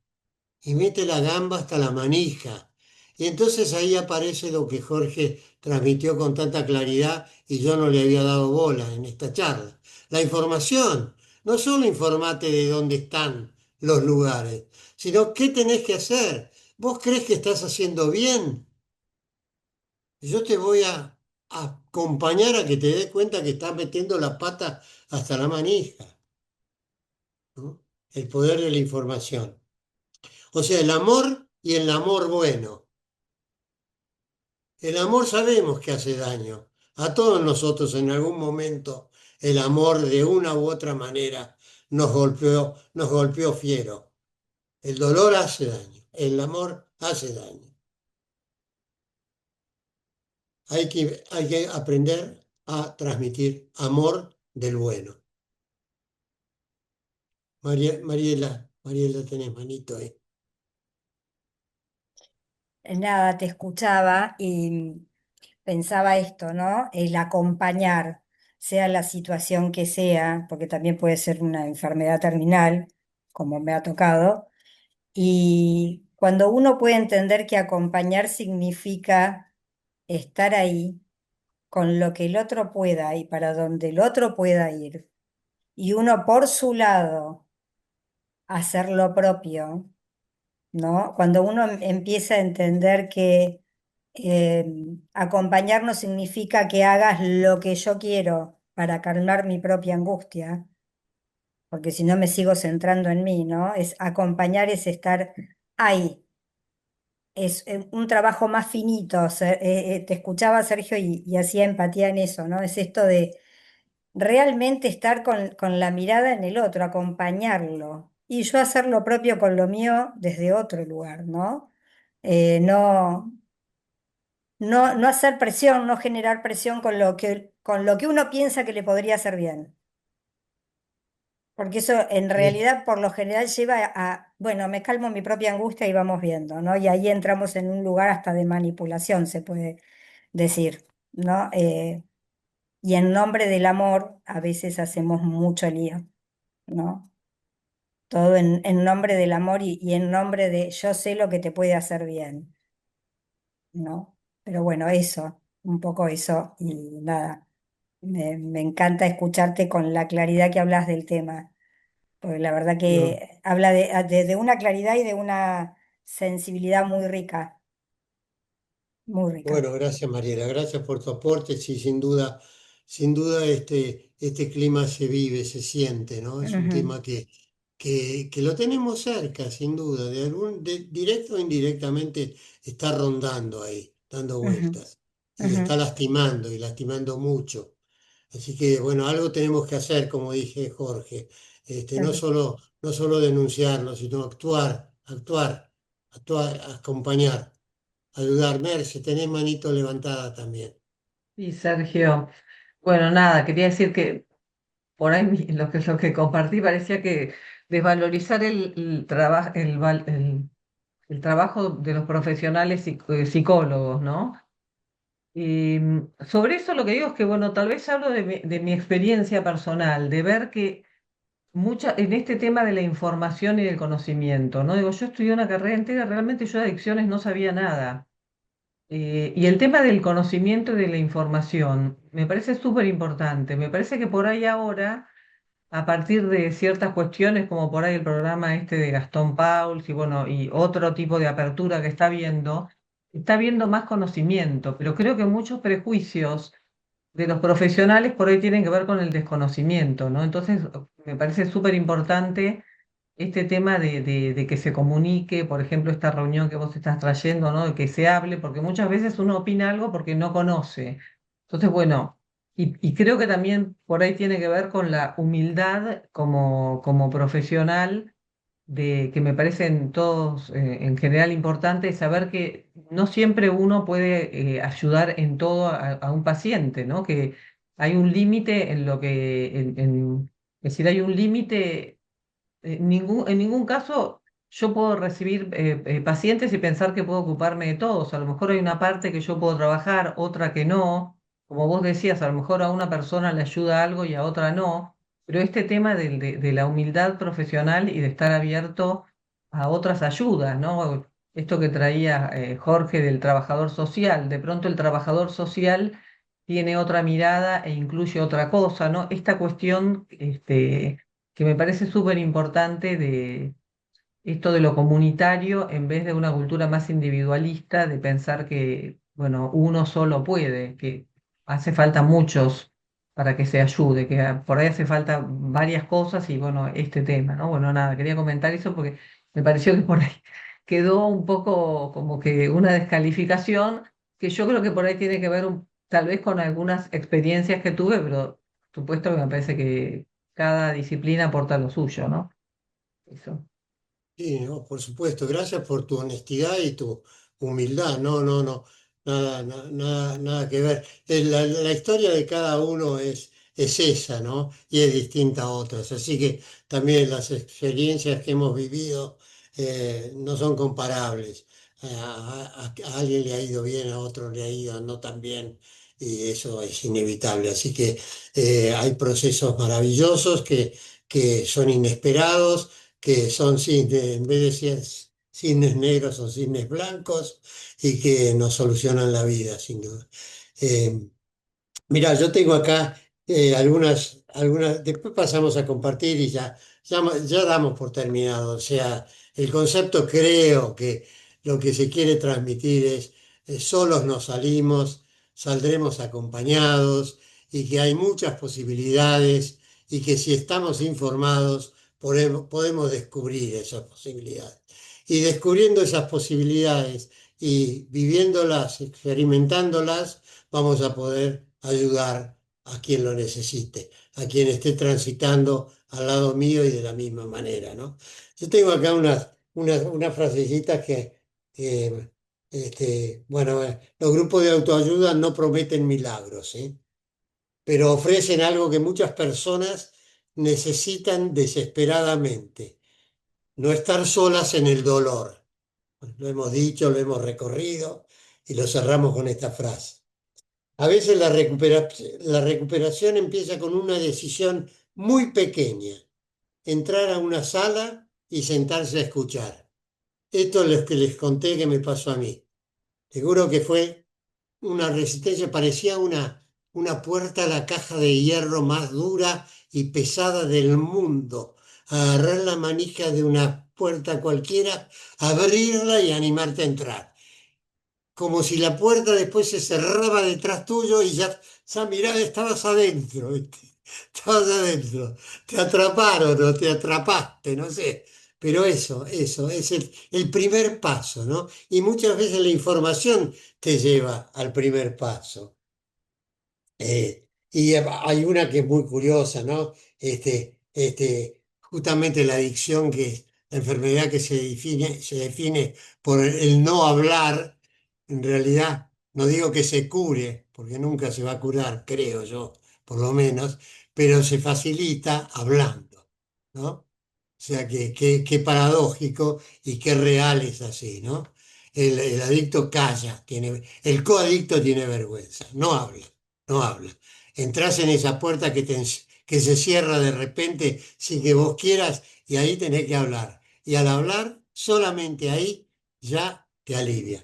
y mete la gamba hasta la manija. Y entonces ahí aparece lo que Jorge transmitió con tanta claridad y yo no le había dado bola en esta charla. La información. No solo informate de dónde están los lugares, sino qué tenés que hacer. ¿Vos crees que estás haciendo bien? Yo te voy a acompañar a que te des cuenta que estás metiendo la pata hasta la manija, ¿no? El poder de la información. O sea, el amor y el amor bueno. El amor sabemos que hace daño. A todos nosotros en algún momento el amor de una u otra manera nos golpeó fiero. El dolor hace daño, el amor hace daño. Hay que aprender a transmitir amor del bueno. Mariela, tenés manito ahí. Nada, te escuchaba y pensaba esto, ¿no? El acompañar, sea la situación que sea, porque también puede ser una enfermedad terminal, como me ha tocado, y cuando uno puede entender que acompañar significa estar ahí con lo que el otro pueda y para donde el otro pueda ir, y uno por su lado hacer lo propio, ¿no? Cuando uno empieza a entender que eh, acompañar no significa que hagas lo que yo quiero para calmar mi propia angustia, porque si no me sigo centrando en mí, ¿no? Es acompañar, es estar ahí. Es un trabajo más finito. Te escuchaba, Sergio, y hacía empatía en eso, ¿no? Es esto de realmente estar con la mirada en el otro, acompañarlo. Y yo hacer lo propio con lo mío desde otro lugar, ¿no? No, no hacer presión, no generar presión con lo que uno piensa que le podría hacer bien. Porque eso en Sí. realidad por lo general lleva bueno, me calmo mi propia angustia y vamos viendo, ¿no? Y ahí entramos en un lugar hasta de manipulación, se puede decir, ¿no? Y en nombre del amor a veces hacemos mucho lío, ¿no? Todo en nombre del amor y en nombre de yo sé lo que te puede hacer bien, ¿no? Pero bueno, eso, un poco eso, y nada, me encanta escucharte con la claridad que hablas del tema, porque la verdad No. que habla de una claridad y de una sensibilidad muy rica, muy rica. Bueno, gracias Mariela, gracias por tu aporte. Sí, sin duda este clima se vive, se siente, ¿no? Es un Ujú, tema que lo tenemos cerca, sin duda, directo o indirectamente está rondando ahí, dando ujú, vueltas, y ujú, está lastimando, y lastimando mucho. Así que, bueno, algo tenemos que hacer, como dije Jorge, claro. no solo denunciarlo, sino actuar, acompañar, ayudar. Merce, tenés manito levantada también. Y Sergio, bueno, nada, quería decir que por ahí lo que compartí parecía que desvalorizar el trabajo de los profesionales psicólogos, ¿no? Y sobre eso lo que digo es que, bueno, tal vez hablo de mi experiencia personal, de ver que en este tema de la información y del conocimiento, ¿no? Digo, yo estudié una carrera entera, realmente yo de adicciones no sabía nada. Y el tema del conocimiento y de la información me parece súper importante. Me parece que por ahí ahora, a partir de ciertas cuestiones, como por ahí el programa este de Gastón Pauls y bueno, y otro tipo de apertura que está viendo más conocimiento, pero creo que muchos prejuicios de los profesionales por ahí tienen que ver con el desconocimiento, ¿no? Entonces, me parece súper importante este tema de que se comunique, por ejemplo, esta reunión que vos estás trayendo, ¿no? De que se hable, porque muchas veces uno opina algo porque no conoce. Entonces, bueno, y creo que también por ahí tiene que ver con la humildad como profesional, que me parecen todos en general importantes, saber que no siempre uno puede ayudar en todo a un paciente, ¿no? Que hay un límite en lo que, es decir, hay un límite en ningún caso yo puedo recibir pacientes y pensar que puedo ocuparme de todos. A lo mejor hay una parte que yo puedo trabajar, otra que no. Como vos decías, a lo mejor a una persona le ayuda algo y a otra no. pero este tema de la humildad profesional y de estar abierto a otras ayudas, ¿no? Esto que traía Jorge del trabajador social, de pronto el trabajador social tiene otra mirada e incluye otra cosa, ¿no? Esta cuestión que me parece súper importante de esto de lo comunitario en vez de una cultura más individualista, de pensar que, bueno, uno solo puede, que hace falta muchos para que se ayude, que por ahí hace falta varias cosas y, bueno, este tema, ¿no? Bueno, nada, quería comentar eso porque me pareció que por ahí quedó un poco como que una descalificación, que yo creo que por ahí tiene que ver tal vez con algunas experiencias que tuve, pero por supuesto que me parece que cada disciplina aporta lo suyo, ¿no? Eso. Sí, no, por supuesto. Gracias por tu honestidad y tu humildad. No, no, no. Nada que ver. La historia de cada uno es esa, ¿no? Y es distinta a otras. Así que también las experiencias que hemos vivido no son comparables. A alguien le ha ido bien, a otro le ha ido no tan bien. Y eso es inevitable. Así que hay procesos maravillosos que son inesperados, que son cisnes, en vez de cisnes negros, son cisnes blancos y que nos solucionan la vida, sin duda. Eh, Mira, yo tengo acá después pasamos a compartir y ya damos por terminado. O sea, el concepto creo que lo que se quiere transmitir es, solos nos salimos, saldremos acompañados y que hay muchas posibilidades y que si estamos informados podemos descubrir esas posibilidades. Y descubriendo esas posibilidades y viviéndolas, experimentándolas, vamos a poder ayudar a quien lo necesite, a quien esté transitando al lado mío y de la misma manera, ¿no? Yo tengo acá unas frasecitas bueno, los grupos de autoayuda no prometen milagros, ¿sí? Pero ofrecen algo que muchas personas necesitan desesperadamente, no estar solas en el dolor. Lo hemos dicho, lo hemos recorrido y lo cerramos con esta frase. A veces la recuperación empieza con una decisión muy pequeña, entrar a una sala y sentarse a escuchar. Esto es lo que les conté que me pasó a mí. Seguro que fue una resistencia, parecía una puerta a la caja de hierro más dura y pesada del mundo. Agarrar la manija de una puerta cualquiera, abrirla y animarte a entrar, como si la puerta después se cerraba detrás tuyo y ya mirá, estabas adentro, ¿viste? Estabas adentro, te atraparon o te atrapaste, no sé, pero eso, es el primer paso, ¿no? Y muchas veces la información te lleva al primer paso. Y hay una que es muy curiosa, ¿no? Justamente la adicción, que es la enfermedad que se define por el no hablar, en realidad, no digo que se cure, porque nunca se va a curar, creo yo, por lo menos, pero se facilita hablando, ¿no? O sea, qué paradójico y qué real es así, ¿no? El adicto calla, el coadicto tiene vergüenza, no habla, no habla. Entrás en esa puerta que se cierra de repente sin que vos quieras y ahí tenés que hablar. Y al hablar, solamente ahí ya te alivia.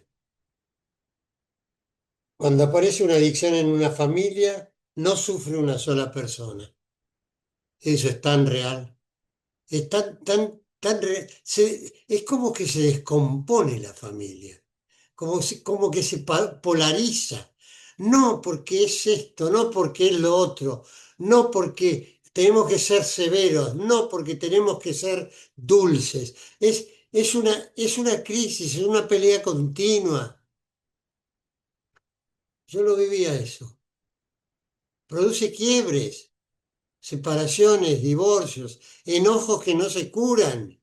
Cuando aparece una adicción en una familia, no sufre una sola persona. Eso es tan real. Es es como que se descompone la familia, como que se polariza. No porque es esto, no porque es lo otro, no porque tenemos que ser severos, no porque tenemos que ser dulces. Es una crisis, es una pelea continua. Yo lo vivía eso. Produce quiebres, separaciones, divorcios, enojos que no se curan.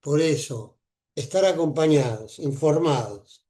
Por eso, estar acompañados, informados.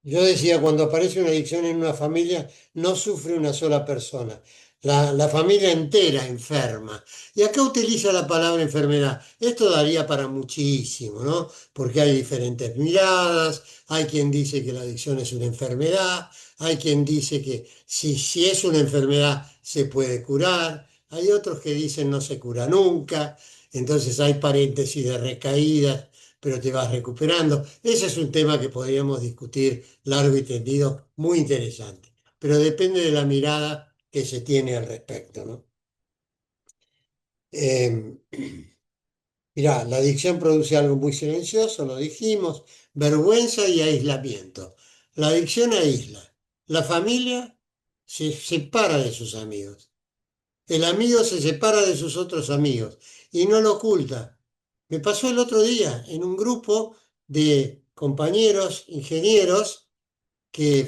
Yo decía, cuando aparece una adicción en una familia, no sufre una sola persona. la familia entera enferma. Y acá utiliza la palabra enfermedad. Esto daría para muchísimo, ¿no? Porque hay diferentes miradas, hay quien dice que la adicción es una enfermedad, hay quien dice que si es una enfermedad se puede curar, hay otros que dicen no se cura nunca, entonces hay paréntesis de recaídas, pero te vas recuperando. Ese es un tema que podríamos discutir largo y tendido, muy interesante, pero depende de la mirada que se tiene al respecto, ¿no? Eh, Mirá, la adicción produce algo muy silencioso, lo dijimos, vergüenza y aislamiento. La adicción aísla. La familia se separa de sus amigos. El amigo se separa de sus otros amigos y no lo oculta. Me pasó el otro día en un grupo de compañeros ingenieros que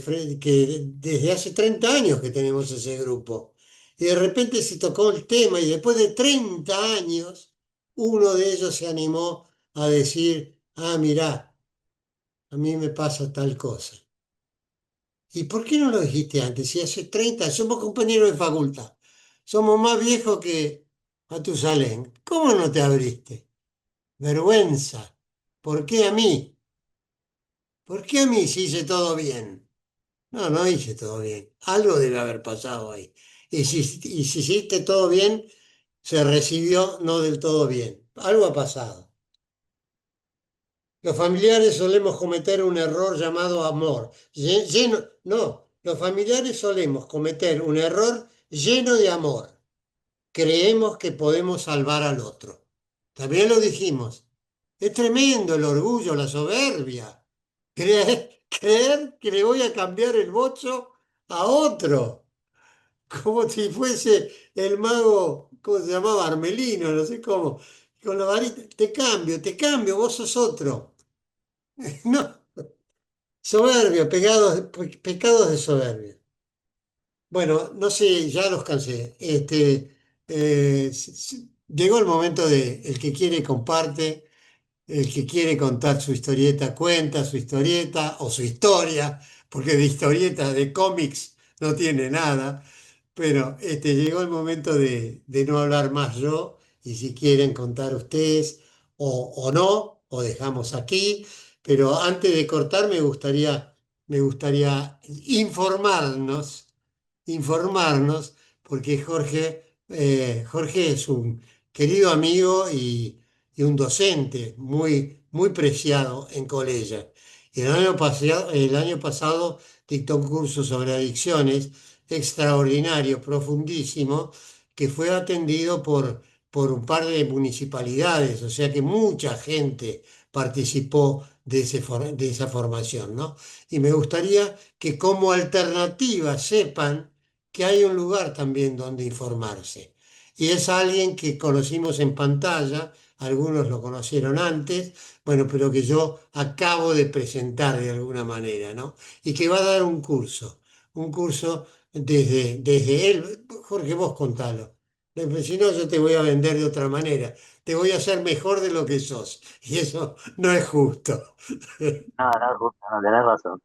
desde hace 30 años que tenemos ese grupo. Y de repente se tocó el tema y después de 30 años, uno de ellos se animó a decir, ah, mirá, a mí me pasa tal cosa. ¿Y por qué no lo dijiste antes? Si hace 30, somos compañeros de facultad, somos más viejos que Matusalén. ¿Cómo no te abriste? Vergüenza. ¿Por qué a mí? ¿Por qué a mí si hice todo bien? No, no hice todo bien. Algo debe haber pasado ahí. Y si hiciste todo bien, se recibió no del todo bien. Algo ha pasado. Los familiares solemos cometer un error llamado amor. No, los familiares solemos cometer un error lleno de amor. Creemos que podemos salvar al otro. También lo dijimos. Es tremendo el orgullo, la soberbia. Creer que le voy a cambiar el bocho a otro. Como si fuese el mago, ¿cómo se llamaba? Armelino, no sé cómo. Con la varita, te cambio, vos sos otro. No, soberbia, pecados de soberbia. Bueno, no sé, ya los cansé. Llegó el momento de el que quiere comparte. El que quiere contar su historieta cuenta su historieta o su historia, porque de historieta, de cómics, no tiene nada. Pero llegó el momento de no hablar más yo, y si quieren contar ustedes o no, o dejamos aquí. Pero antes de cortar, me gustaría informarnos, porque Jorge es un querido amigo y un docente muy, muy preciado en Colella. El año pasado dictó un curso sobre adicciones extraordinario, profundísimo, que fue atendido por un par de municipalidades, o sea que mucha gente participó de esa formación, ¿no? Y me gustaría que como alternativa sepan que hay un lugar también donde informarse. Y es alguien que conocimos en pantalla, algunos lo conocieron antes, bueno, pero que yo acabo de presentar de alguna manera, ¿no? Y que va a dar un curso desde él. Jorge, vos contalo. Si no, yo te voy a vender de otra manera. Te voy a hacer mejor de lo que sos. Y eso no es justo. No, no, justo, no, tenés razón.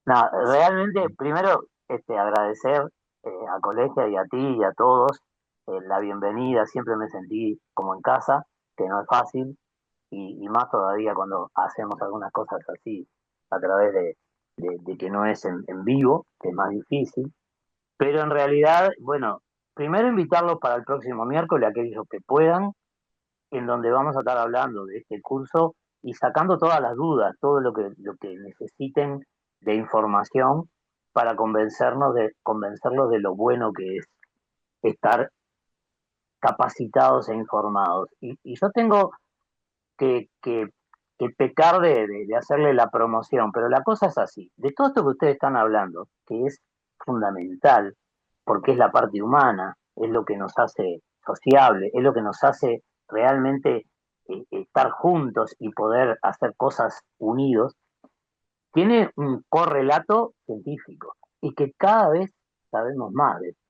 No, realmente, primero, agradecer a Colegia y a ti y a todos la bienvenida. Siempre me sentí como en casa, que no es fácil, y más todavía cuando hacemos algunas cosas así a través de que no es en vivo, que es más difícil. Pero en realidad, bueno, primero invitarlos para el próximo miércoles, aquellos que puedan, en donde vamos a estar hablando de este curso y sacando todas las dudas, todo lo que necesiten de información para convencerlos de lo bueno que es estar capacitados e informados. Y yo tengo que pecar de hacerle la promoción, pero la cosa es así. De todo esto que ustedes están hablando, que es fundamental, porque es la parte humana, es lo que nos hace sociable, es lo que nos hace realmente estar juntos y poder hacer cosas unidos, tiene un correlato científico y que cada vez sabemos más de esto.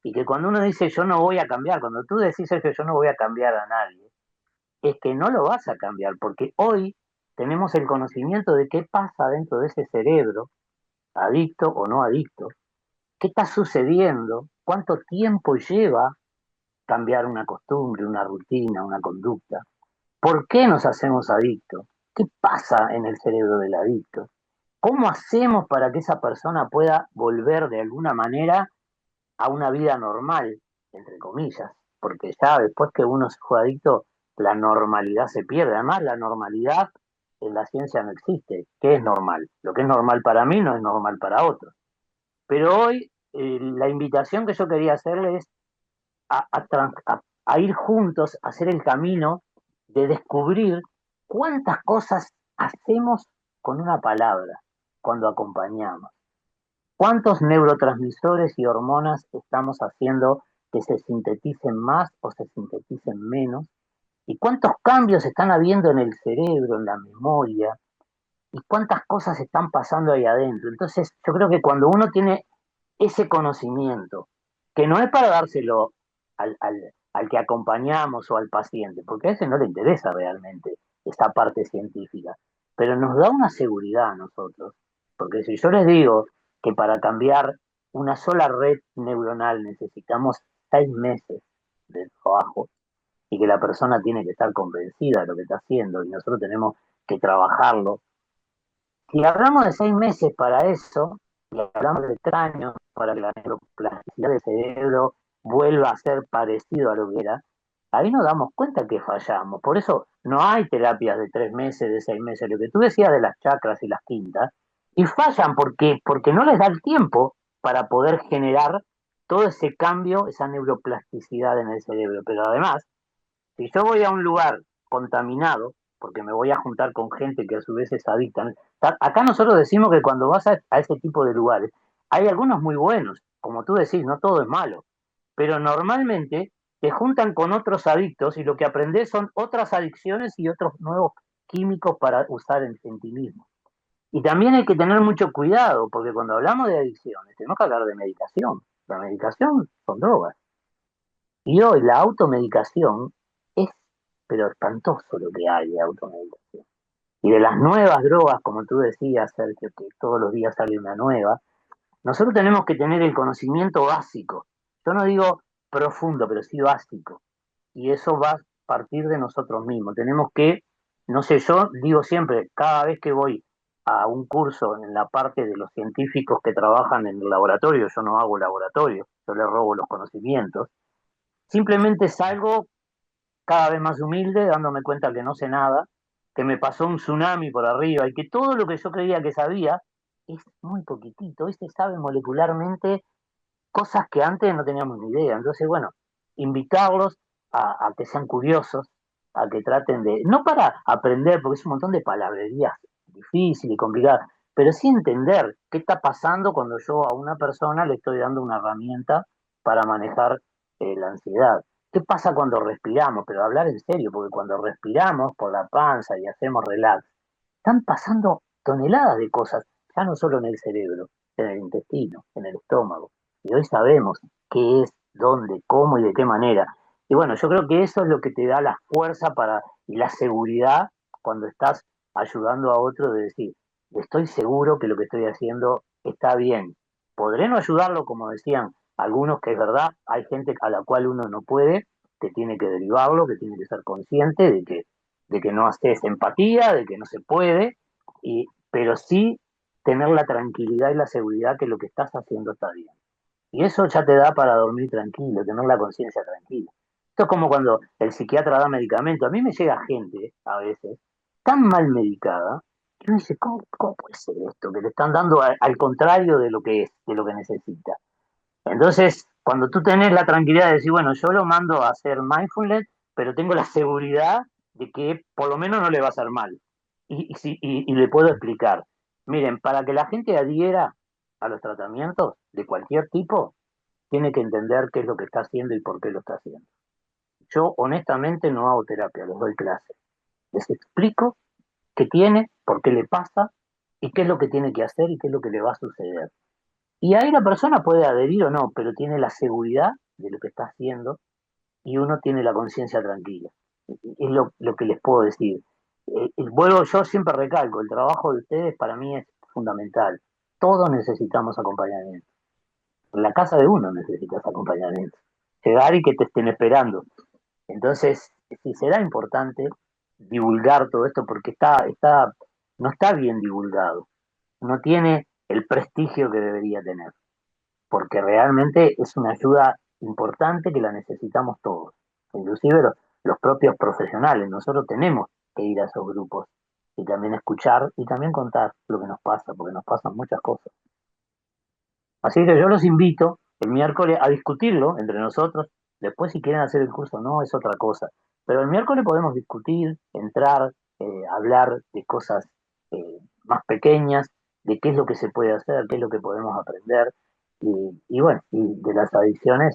Y que cuando uno dice yo no voy a cambiar, cuando tú decís eso, yo no voy a cambiar a nadie, es que no lo vas a cambiar, porque hoy tenemos el conocimiento de qué pasa dentro de ese cerebro, adicto o no adicto, qué está sucediendo cuánto tiempo lleva cambiar una costumbre, una rutina, una conducta. ¿Por qué nos hacemos adictos? ¿Qué pasa en el cerebro del adicto? ¿Cómo hacemos para que esa persona pueda volver de alguna manera a una vida normal, entre comillas? Porque ya después que uno se fue adicto, la normalidad se pierde. Además, la normalidad en la ciencia no existe. ¿Qué es normal? Lo que es normal para mí no es normal para otros. Pero hoy la invitación que yo quería hacerle es a ir juntos, a hacer el camino de descubrir cuántas cosas hacemos con una palabra cuando acompañamos. ¿Cuántos neurotransmisores y hormonas estamos haciendo que se sinteticen más o se sinteticen menos? ¿Y cuántos cambios están habiendo en el cerebro, en la memoria? ¿Y cuántas cosas están pasando ahí adentro? Entonces, yo creo que cuando uno tiene ese conocimiento, que no es para dárselo al que acompañamos o al paciente, porque a ese no le interesa realmente esta parte científica, pero nos da una seguridad a nosotros, porque si yo les digo que para cambiar una sola red neuronal necesitamos 6 meses de trabajo y que la persona tiene que estar convencida de lo que está haciendo y nosotros tenemos que trabajarlo. Si hablamos de 6 meses para eso, y hablamos de 3 años para que la neuroplasticidad del cerebro vuelva a ser parecido a lo que era, ahí nos damos cuenta que fallamos. Por eso no hay terapias de 3 meses, de 6 meses, lo que tú decías de las chakras y las quintas, y fallan porque no les da el tiempo para poder generar todo ese cambio, esa neuroplasticidad en el cerebro. Pero además, si yo voy a un lugar contaminado, porque me voy a juntar con gente que a su vez es adicta, acá nosotros decimos que cuando vas a ese tipo de lugares, hay algunos muy buenos, como tú decís, no todo es malo, pero normalmente te juntan con otros adictos y lo que aprendes son otras adicciones y otros nuevos químicos para usar en ti mismo. Y también hay que tener mucho cuidado, porque cuando hablamos de adicciones, tenemos que hablar de medicación. La medicación son drogas. Y hoy la automedicación es, pero espantoso lo que hay de automedicación. Y de las nuevas drogas, como tú decías, Sergio, que todos los días sale una nueva, nosotros tenemos que tener el conocimiento básico. Yo no digo profundo, pero sí básico. Y eso va a partir de nosotros mismos. Tenemos que, no sé, yo digo siempre, cada vez que voy a un curso en la parte de los científicos que trabajan en el laboratorio, yo no hago laboratorio, yo les robo los conocimientos, simplemente salgo cada vez más humilde, dándome cuenta que no sé nada, que me pasó un tsunami por arriba y que todo lo que yo creía que sabía es muy poquitito. Hoy se sabe molecularmente cosas que antes no teníamos ni idea. Entonces, bueno, invitarlos a que sean curiosos, a que traten de, no para aprender, porque es un montón de palabrerías difíciles y complicadas, pero sí entender qué está pasando cuando yo a una persona le estoy dando una herramienta para manejar la ansiedad. ¿Qué pasa cuando respiramos? Pero hablar en serio, porque cuando respiramos por la panza y hacemos relax, están pasando toneladas de cosas, ya no solo en el cerebro, en el intestino, en el estómago. Y hoy sabemos qué es, dónde, cómo y de qué manera. Y bueno, yo creo que eso es lo que te da la fuerza para, y la seguridad cuando estás ayudando a otro de decir, estoy seguro que lo que estoy haciendo está bien. Podré no ayudarlo, como decían algunos, que es verdad, hay gente a la cual uno no puede, que tiene que derivarlo, que tiene que ser consciente de que no haces empatía, de que no se puede, pero sí tener la tranquilidad y la seguridad que lo que estás haciendo está bien. Y eso ya te da para dormir tranquilo, tener la conciencia tranquila. Esto es como cuando el psiquiatra da medicamento. A mí me llega gente, a veces, tan mal medicada, que uno dice, ¿cómo puede ser esto? Que le están dando al contrario de lo que es, de lo que necesita. Entonces, cuando tú tenés la tranquilidad de decir, bueno, yo lo mando a hacer mindfulness, pero tengo la seguridad de que por lo menos no le va a hacer mal. Y le puedo explicar. Miren, para que la gente adhiera a los tratamientos de cualquier tipo, tiene que entender qué es lo que está haciendo y por qué lo está haciendo. Yo honestamente no hago terapia, les doy clases. Les explico qué tiene, por qué le pasa y qué es lo que tiene que hacer y qué es lo que le va a suceder. Y ahí la persona puede adherir o no, pero tiene la seguridad de lo que está haciendo y uno tiene la conciencia tranquila. Es lo que les puedo decir. Vuelvo, yo siempre recalco, el trabajo de ustedes para mí es fundamental. Todos necesitamos acompañamiento. En la casa de uno necesitas acompañamiento. Llegar y que te estén esperando. Entonces, sí será importante divulgar todo esto porque no está bien divulgado, no tiene el prestigio que debería tener, porque realmente es una ayuda importante que la necesitamos todos, inclusive los propios profesionales. Nosotros tenemos que ir a esos grupos y también escuchar y también contar lo que nos pasa, porque nos pasan muchas cosas. Así que yo los invito el miércoles a discutirlo entre nosotros. Después, si quieren hacer el curso, no, es otra cosa. Pero el miércoles podemos discutir, entrar, hablar de cosas más pequeñas, de qué es lo que se puede hacer, qué es lo que podemos aprender. Y bueno, y de las adicciones,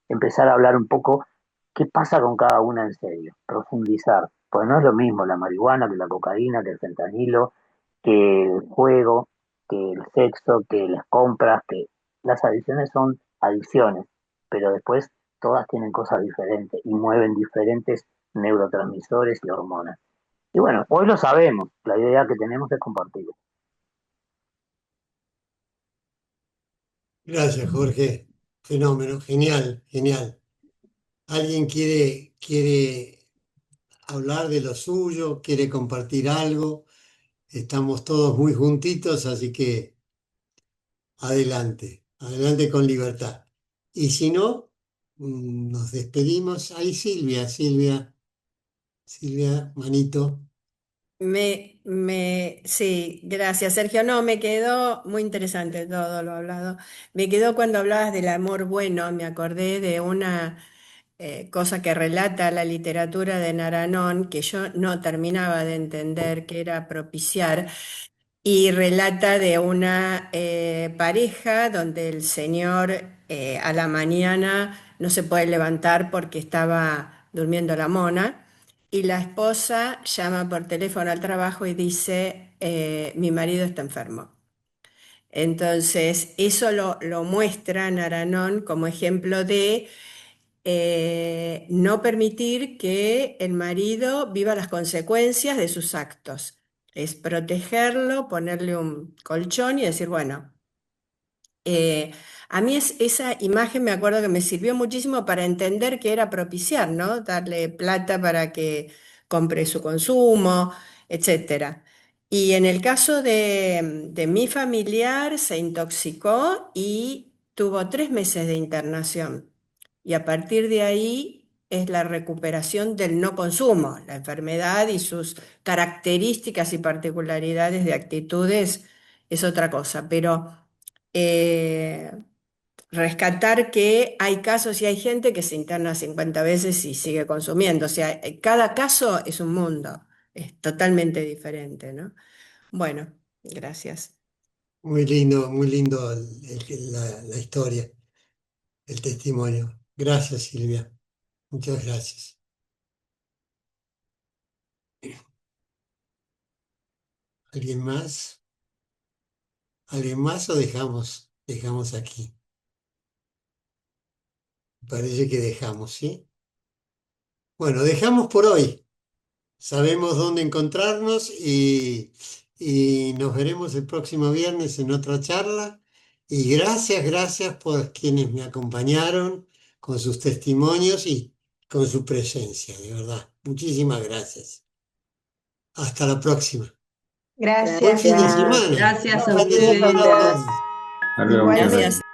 empezar a hablar un poco qué pasa con cada una en serio, profundizar. Pues no es lo mismo la marihuana que la cocaína, que el fentanilo, que el juego, que el sexo, que las compras, que las adicciones son adicciones, pero después todas tienen cosas diferentes y mueven diferentes neurotransmisores y hormonas. Y bueno, hoy lo sabemos, la idea que tenemos es compartirlo. Gracias, Jorge. Fenómeno, genial, genial. ¿Alguien quiere hablar de lo suyo? ¿Quiere compartir algo? Estamos todos muy juntitos, así que adelante, adelante con libertad. Y si no, nos despedimos. Ahí Silvia, manito. Sí, gracias, Sergio. No, me quedó muy interesante todo lo hablado. Me quedó cuando hablabas del amor bueno, me acordé de una cosa que relata la literatura de Naranón, que yo no terminaba de entender, que era propiciar, y relata de una pareja donde el señor a la mañana no se puede levantar porque estaba durmiendo la mona, y la esposa llama por teléfono al trabajo y dice, mi marido está enfermo. Entonces, eso lo muestra Naranón como ejemplo de no permitir que el marido viva las consecuencias de sus actos. Es protegerlo, ponerle un colchón y decir, bueno, a mí esa imagen me acuerdo que me sirvió muchísimo para entender que era propiciar, ¿no? Darle plata para que compre su consumo, etcétera. Y en el caso de mi familiar, se intoxicó y tuvo 3 meses de internación. Y a partir de ahí es la recuperación del no consumo. La enfermedad y sus características y particularidades de actitudes es otra cosa, pero eh, rescatar que hay casos y hay gente que se interna 50 veces y sigue consumiendo. O sea, cada caso es un mundo, es totalmente diferente, ¿no? Bueno, gracias. Muy lindo la historia, el testimonio. Gracias, Silvia. Muchas gracias. ¿Alguien más? ¿Alguien más o dejamos aquí? Parece que dejamos, ¿sí? Bueno, dejamos por hoy. Sabemos dónde encontrarnos y nos veremos el próximo viernes en otra charla. Y gracias por quienes me acompañaron con sus testimonios y con su presencia, de verdad. Muchísimas gracias. Hasta la próxima. Buen fin de Gracias. semana. Gracias Buen a fin de semana a ustedes. todos. Hasta luego, muchas Igualmente. gracias. Gracias.